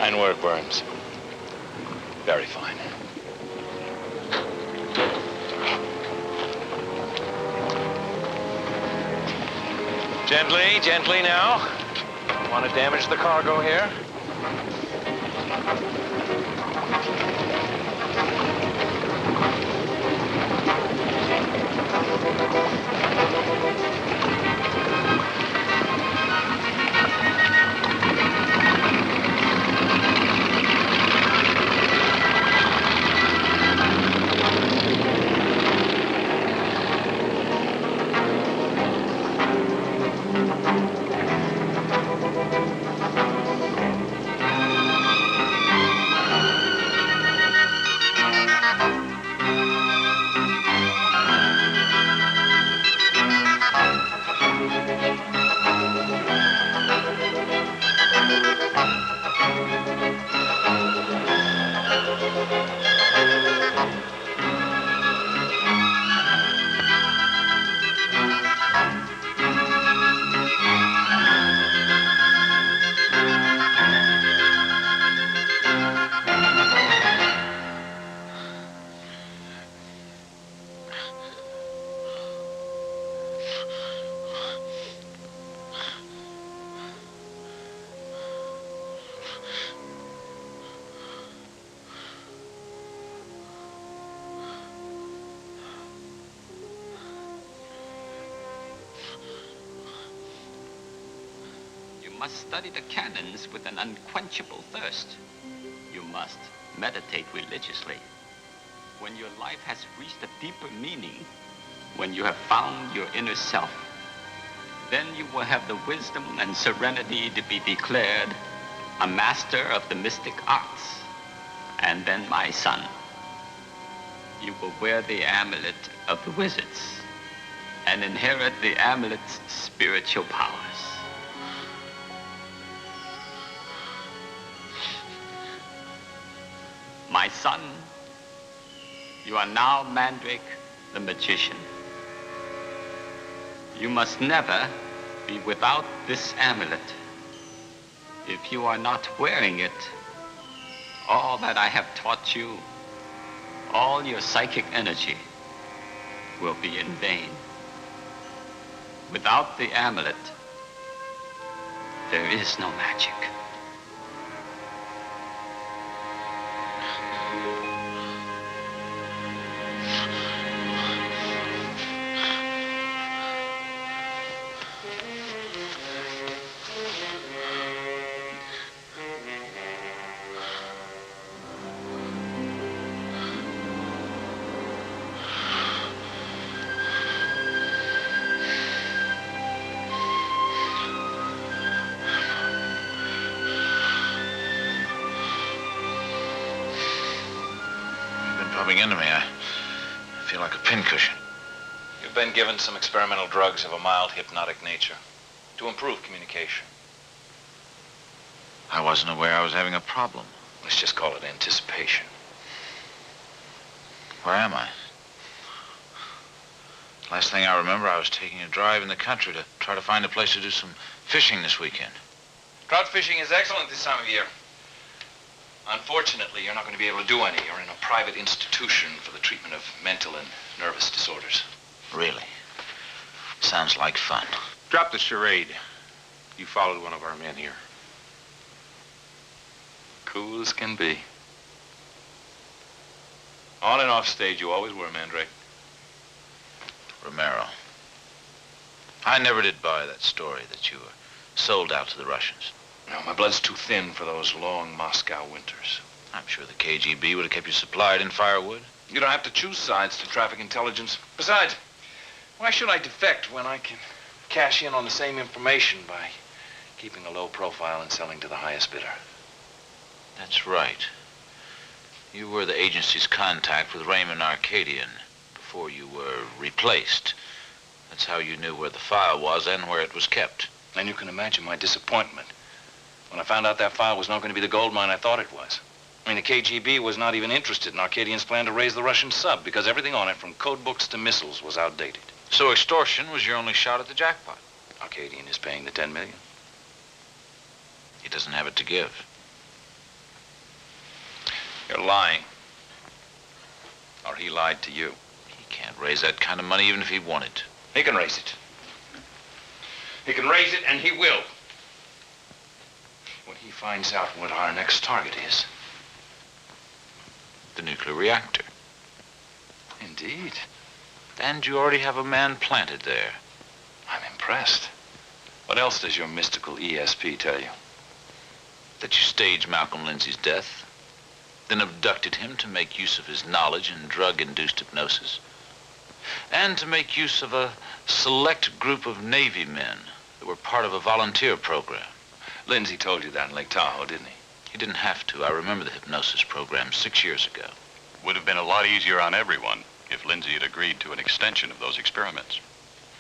Fine work, Burns. Very fine. Gently, gently now. Don't want to damage the cargo here. must study the canons with an unquenchable thirst. You must meditate religiously. When your life has reached a deeper meaning, when you have found your inner self, then you will have the wisdom and serenity to be declared a master of the mystic arts. And then, my son, you will wear the amulet of the wizards and inherit the amulet's spiritual powers. My son, you are now Mandrake the Magician. You must never be without this amulet. If you are not wearing it, all that I have taught you, all your psychic energy, will be in vain. Without the amulet, there is no magic. Into me. I feel like a pincushion. You've been given some experimental drugs of a mild hypnotic nature to improve communication. I wasn't aware I was having a problem. Let's just call it anticipation. Where am I? Last thing I remember, I was taking a drive in the country to try to find a place to do some fishing this weekend. Trout fishing is excellent this time of year. Unfortunately, you're not going to be able to do any. You're in a private institution for the treatment of mental and nervous disorders. Really? Sounds like fun. Drop the charade. You followed one of our men here. Cool as can be. On and off stage, you always were, Mandrake. Romero. I never did buy that story that you were sold out to the Russians. No, my blood's too thin for those long Moscow winters. I'm sure the KGB would have kept you supplied in firewood. You don't have to choose sides to traffic intelligence. Besides, why should I defect when I can cash in on the same information by keeping a low profile and selling to the highest bidder? That's right. You were the agency's contact with Raymond Arcadian before you were replaced. That's how you knew where the file was and where it was kept. And you can imagine my disappointment when I found out that file was not going to be the gold mine I thought it was. I mean, the KGB was not even interested in Arcadian's plan to raise the Russian sub because everything on it, from code books to missiles, was outdated. So extortion was your only shot at the jackpot? Arcadian is paying the $10 million. He doesn't have it to give. You're lying. Or he lied to you. He can't raise that kind of money even if he wanted to. He can raise it. He can raise it, and he will. When he finds out what our next target is. The nuclear reactor. Indeed. And you already have a man planted there. I'm impressed. What else does your mystical ESP tell you? That you staged Malcolm Lindsay's death, then abducted him to make use of his knowledge in drug-induced hypnosis, and to make use of a select group of Navy men that were part of a volunteer program. Lindsay told you that in Lake Tahoe, didn't he? He didn't have to. I remember the hypnosis program 6 years ago. Would have been a lot easier on everyone if Lindsay had agreed to an extension of those experiments.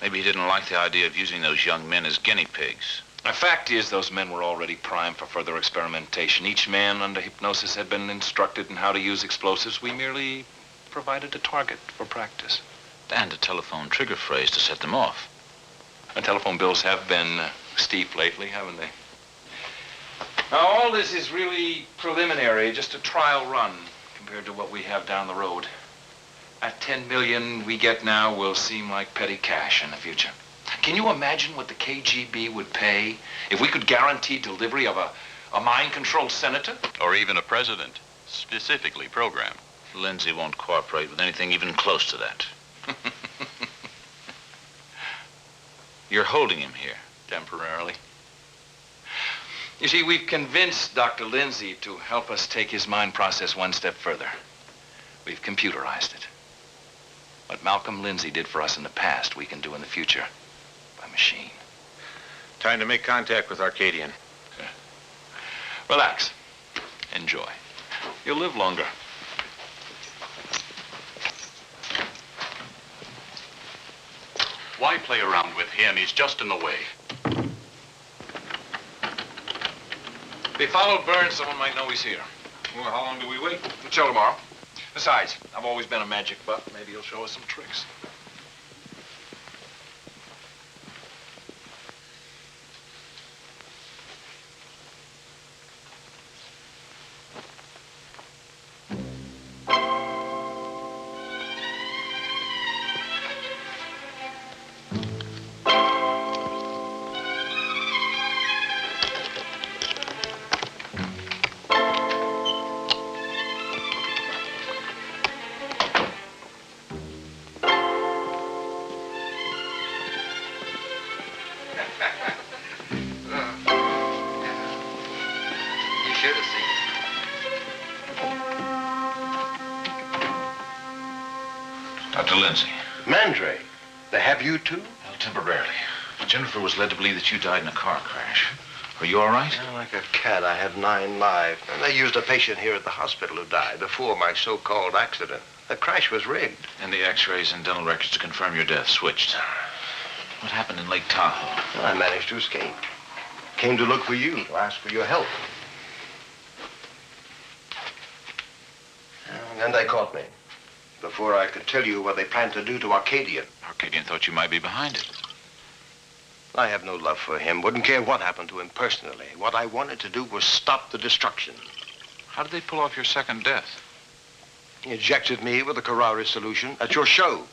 Maybe he didn't like the idea of using those young men as guinea pigs. The fact is, those men were already primed for further experimentation. Each man under hypnosis had been instructed in how to use explosives. We merely provided a target for practice. And a telephone trigger phrase to set them off. And telephone bills have been steep lately, haven't they? Now, all this is really preliminary, just a trial run compared to what we have down the road. That $10 million we get now will seem like petty cash in the future. Can you imagine what the KGB would pay if we could guarantee delivery of a mind-controlled senator? Or even a president, specifically programmed. Lindsay won't cooperate with anything even close to that. You're holding him here. Temporarily. You see, we've convinced Dr. Lindsay to help us take his mind process one step further. We've computerized it. What Malcolm Lindsay did for us in the past, we can do in the future by machine. Time to make contact with Arcadian. Relax. Enjoy. You'll live longer. Why play around with him? He's just in the way. If they followed Burns, someone might know he's here. Well, how long do we wait? Until tomorrow. Besides, I've always been a magic buff. Maybe he'll show us some tricks. Dr. Lindsay. Mandrake, they have you too? Well, temporarily. Jennifer was led to believe that you died in a car crash. Are you all right? Like a cat, I have 9 lives. And they used a patient here at the hospital who died before my so-called accident. The crash was rigged. And the x-rays and dental records to confirm your death switched. What happened in Lake Tahoe? I managed to escape. Came to look for you, to ask for your help. And then they caught me. Before I could tell you what they planned to do to Arcadian. Arcadian thought you might be behind it. I have no love for him. Wouldn't care what happened to him personally. What I wanted to do was stop the destruction. How did they pull off your second death? He injected me with a Carrari solution at your show,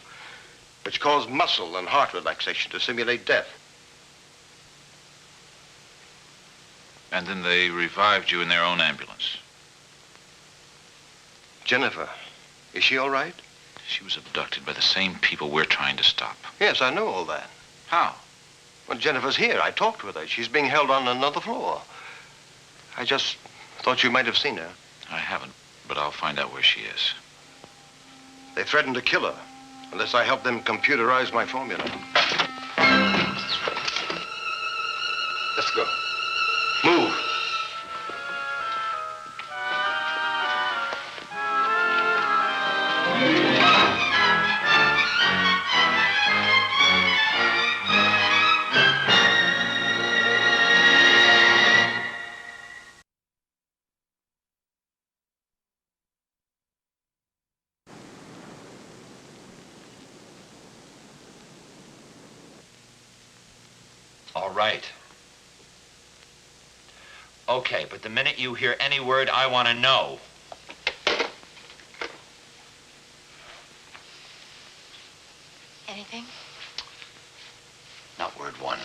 which caused muscle and heart relaxation to simulate death. And then they revived you in their own ambulance. Jennifer, is she all right? She was abducted by the same people we're trying to stop. Yes, I know all that. How? Well, Jennifer's here. I talked with her. She's being held on another floor. I just thought you might have seen her. I haven't, but I'll find out where she is. They threatened to kill her unless I help them computerize my formula. Let's go. Move. All right. Okay, but the minute you hear any word, I want to know. Anything? Not word one.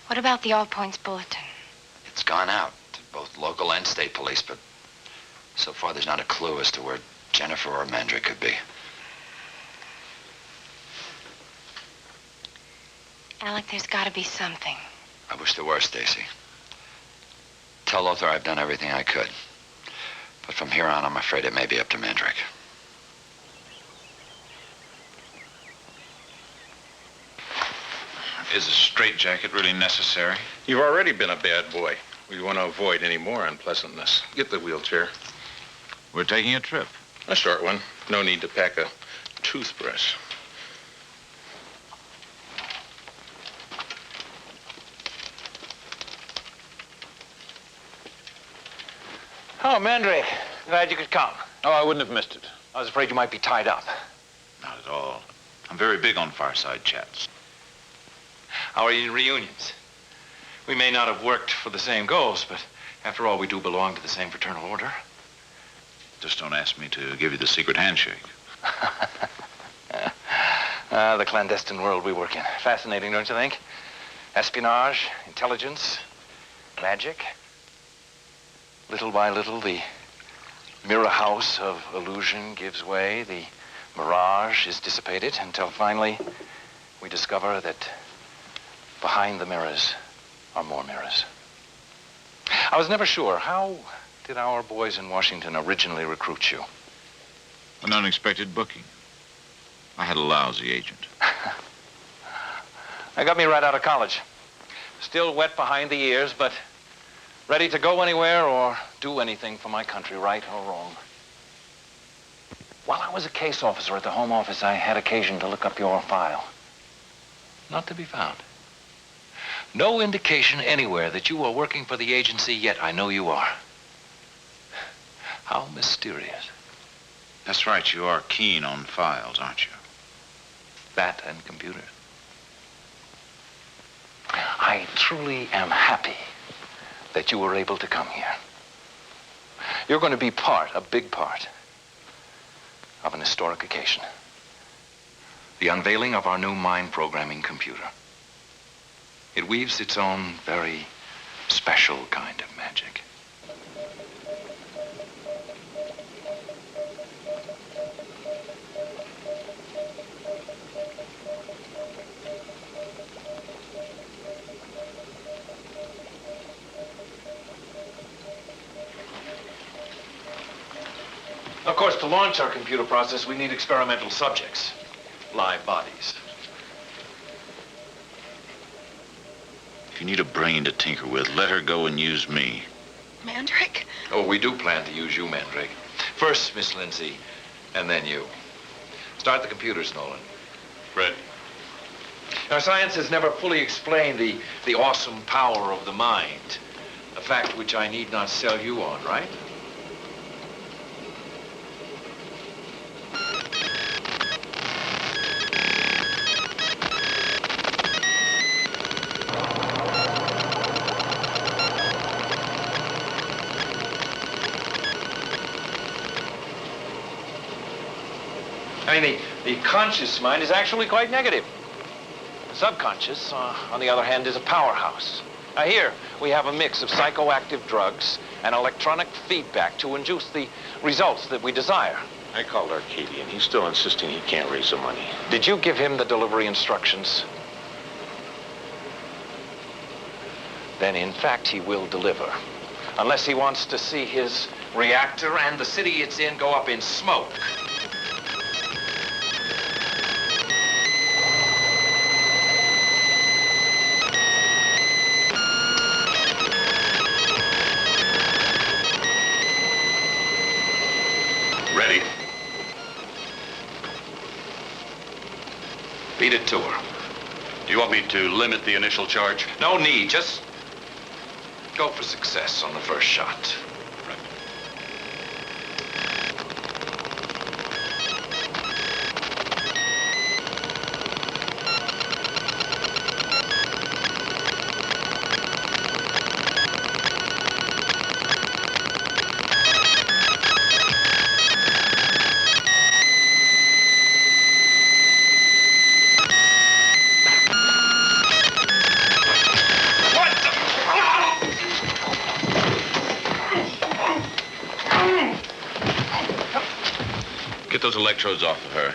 What about the All Points Bulletin? It's gone out to both local and state police, but so far there's not a clue as to where Jennifer or Mandrake could be. Alec, there's got to be something. I wish there were, Stacy. Tell Lothar I've done everything I could. But from here on, I'm afraid it may be up to Mandrake. Is a straitjacket really necessary? You've already been a bad boy. We want to avoid any more unpleasantness. Get the wheelchair. We're taking a trip. A short one. No need to pack a toothbrush. Oh, Mandrake. Glad you could come. Oh, I wouldn't have missed it. I was afraid you might be tied up. Not at all. I'm very big on fireside chats. Our reunions. We may not have worked for the same goals, but after all, we do belong to the same fraternal order. Just don't ask me to give you the secret handshake. The clandestine world we work in. Fascinating, don't you think? Espionage, intelligence, magic. Little by little, the mirror house of illusion gives way. The mirage is dissipated until finally we discover that behind the mirrors are more mirrors. I was never sure. How did our boys in Washington originally recruit you? An unexpected booking. I had a lousy agent. They got me right out of college. Still wet behind the ears, but ready to go anywhere or do anything for my country, right or wrong. While I was a case officer at the Home Office, I had occasion to look up your file. Not to be found. No indication anywhere that you are working for the agency, yet I know you are. How mysterious. That's right, you are keen on files, aren't you? That and computers. I truly am happy that you were able to come here. You're going to be a big part, of an historic occasion. The unveiling of our new mind programming computer. It weaves its own very special kind of magic. Of course, to launch our computer process, we need experimental subjects, live bodies. If you need a brain to tinker with, let her go and use me. Mandrake? Oh, we do plan to use you, Mandrake. First, Miss Lindsay, and then you. Start the computers, Nolan. Ready. Now, science has never fully explained the awesome power of the mind, a fact which I need not sell you on, right? I mean, the conscious mind is actually quite negative. The subconscious, on the other hand, is a powerhouse. Now here, we have a mix of psychoactive drugs and electronic feedback to induce the results that we desire. I called Arcadian. He's still insisting he can't raise the money. Did you give him the delivery instructions? Then, in fact, he will deliver. Unless he wants to see his reactor and the city it's in go up in smoke. Ready. Beat it to her. Do you want me to limit the initial charge? No need. Just go for success on the first shot. Get those electrodes off of her.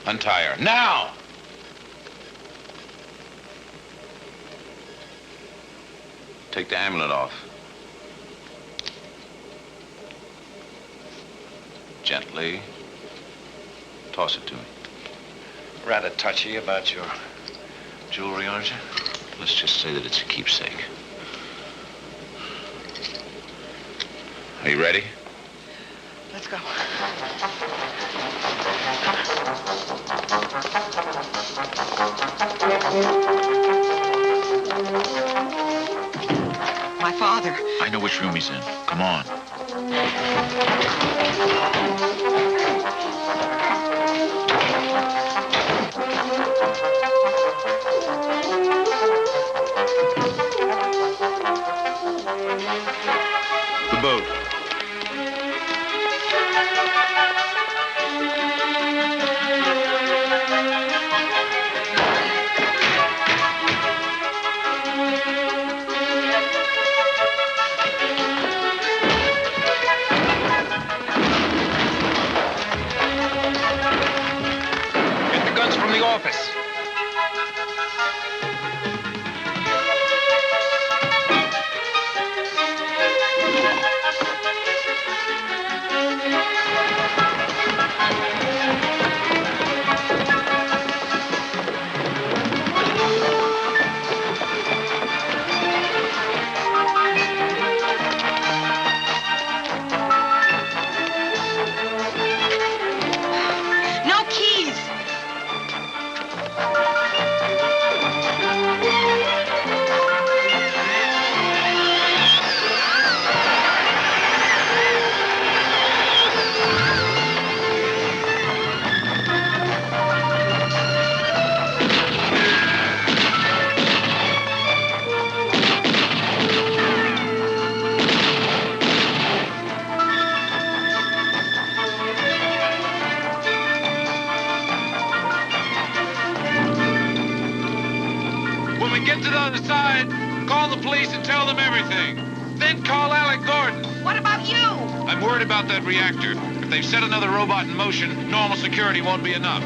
Untie her. Now! Take the amulet off. Gently. Toss it to me. Rather touchy about your jewelry, aren't you? Let's just say that it's a keepsake. Are you ready? Let's go. My father. I know which room he's in. Come on. The boat. Get the guns from the office. get to the other side, call the police and tell them everything. Then call Alec Gordon. What about you? I'm worried about that reactor. If they've set another robot in motion, normal security won't be enough.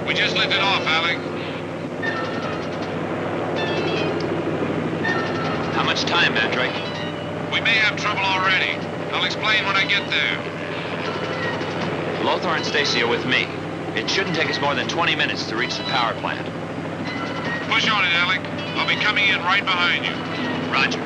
We just lifted off, Alec. How much time, Mandrake? We may have trouble already. I'll explain when I get there. Lothar and Stacy are with me. It shouldn't take us more than 20 minutes to reach the power plant. Push on it, Alec. I'll be coming in right behind you. Roger.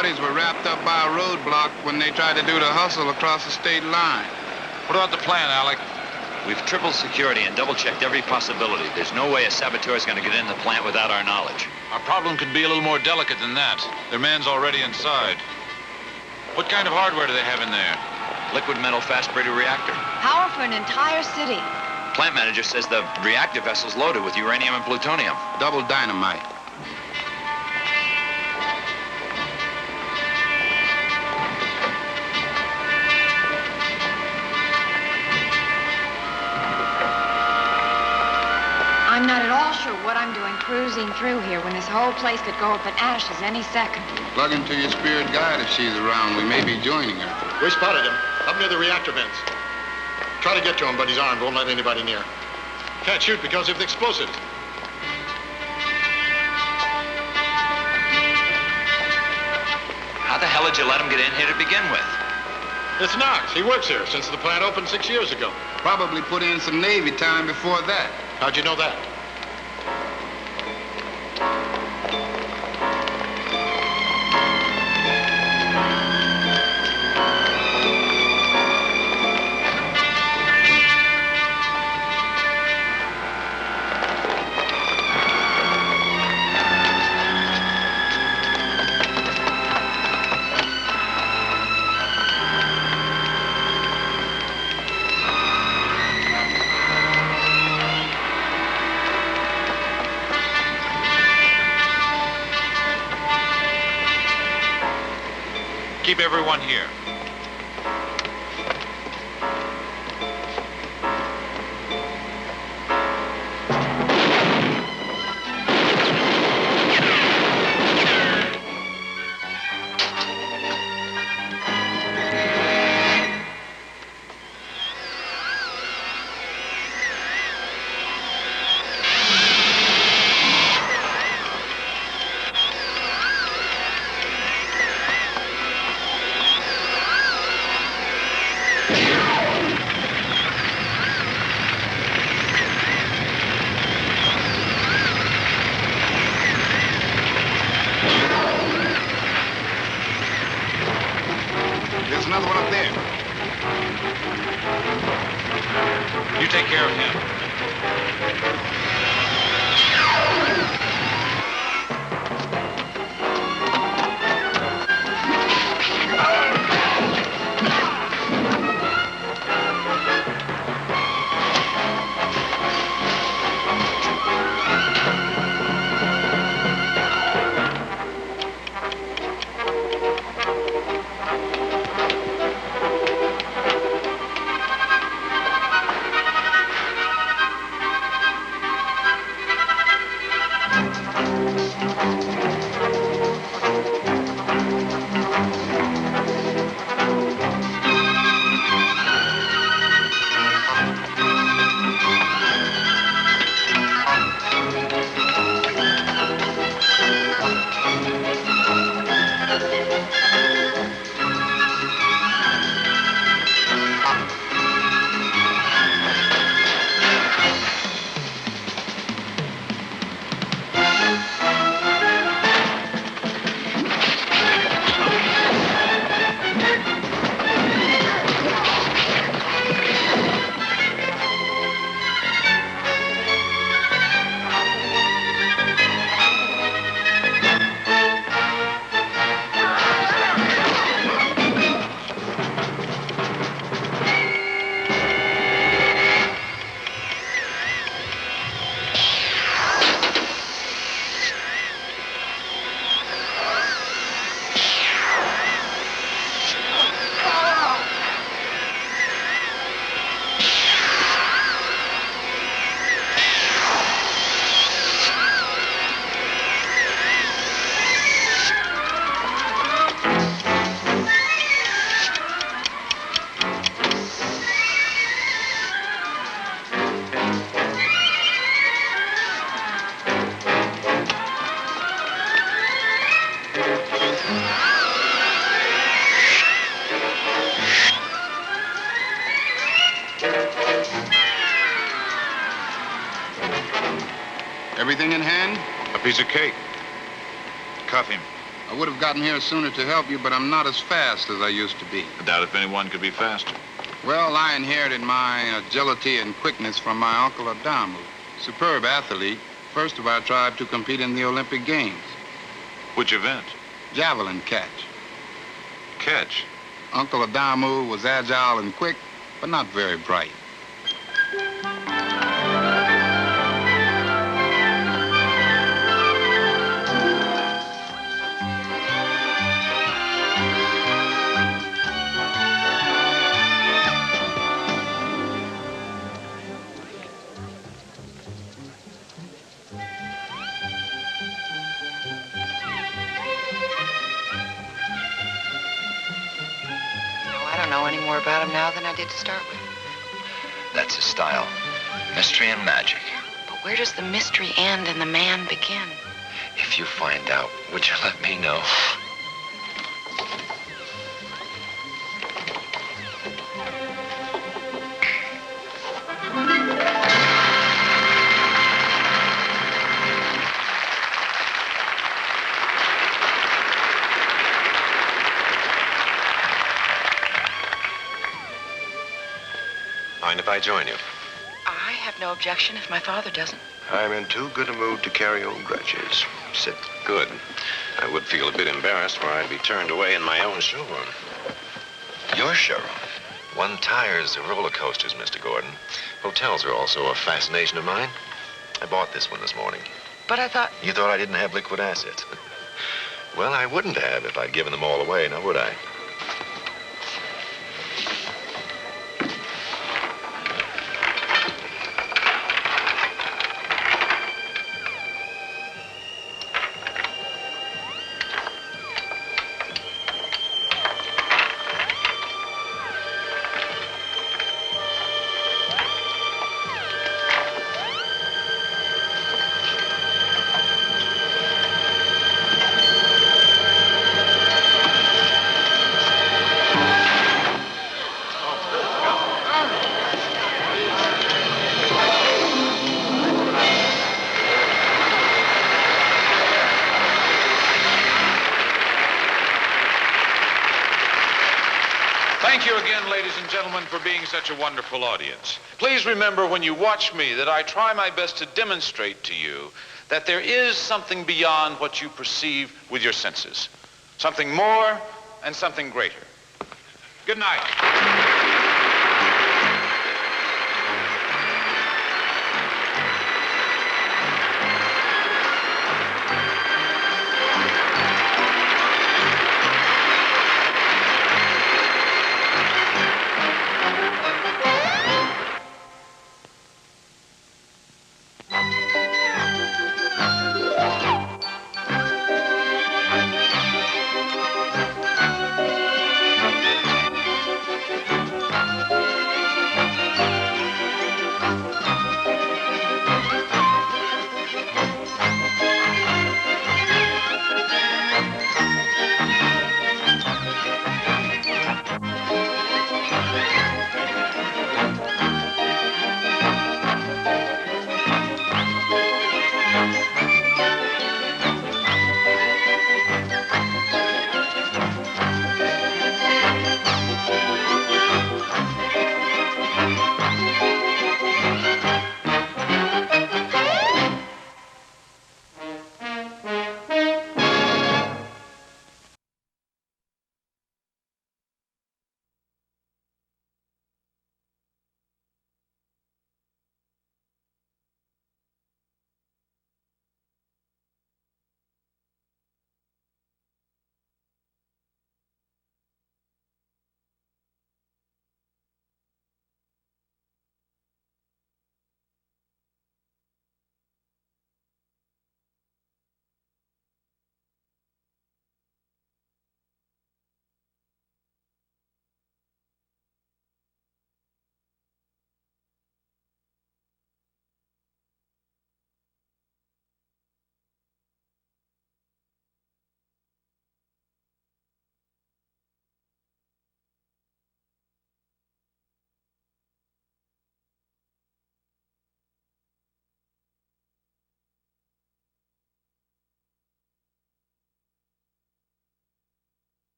Were wrapped up by a roadblock when they tried to do the hustle across the state line. What about the plan, Alec? We've tripled security and double-checked every possibility. There's no way a saboteur is going to get in the plant without our knowledge. Our problem could be a little more delicate than that. Their man's already inside. What kind of hardware do they have in there? Liquid metal fast breeder reactor. Power for an entire city. Plant manager says the reactor vessel's loaded with uranium and plutonium. Double dynamite. I'm not at all sure what I'm doing cruising through here when this whole place could go up in ashes any second. Plug into your spirit guide if she's around. We may be joining her. We spotted him up near the reactor vents. Try to get to him, but he's armed. Won't let anybody near. Can't shoot because of the explosives. How the hell did you let him get in here to begin with? It's Knox. He works here since the plant opened 6 years ago. Probably put in some Navy time before that. How'd you know that? Keep everyone here. Another one up there. You take care of him. Everything in hand? A piece of cake. Cuff him. I would have gotten here sooner to help you, but I'm not as fast as I used to be. I doubt if anyone could be faster. Well, I inherited my agility and quickness from my uncle Adamu. Superb athlete, first of our tribe to compete in the Olympic Games. Which event? Javelin catch. Catch? Uncle Adamu was agile and quick, but not very bright. About him now than I did to start with. That's his style. Mystery and magic. But where does the mystery end and the man begin? If you find out, would you let me know? Mind if I join you? I have no objection if my father doesn't. I'm in too good a mood to carry old grudges. Sit. Good. I would feel a bit embarrassed where I'd be turned away in my own showroom. Your showroom? One tires the roller coasters, Mr. Gordon. Hotels are also a fascination of mine. I bought this one this morning. But I thought... You thought I didn't have liquid assets? Well, I wouldn't have if I'd given them all away, now would I? Thank you again, ladies and gentlemen, for being such a wonderful audience. Please remember when you watch me that I try my best to demonstrate to you that there is something beyond what you perceive with your senses. Something more and something greater. Good night.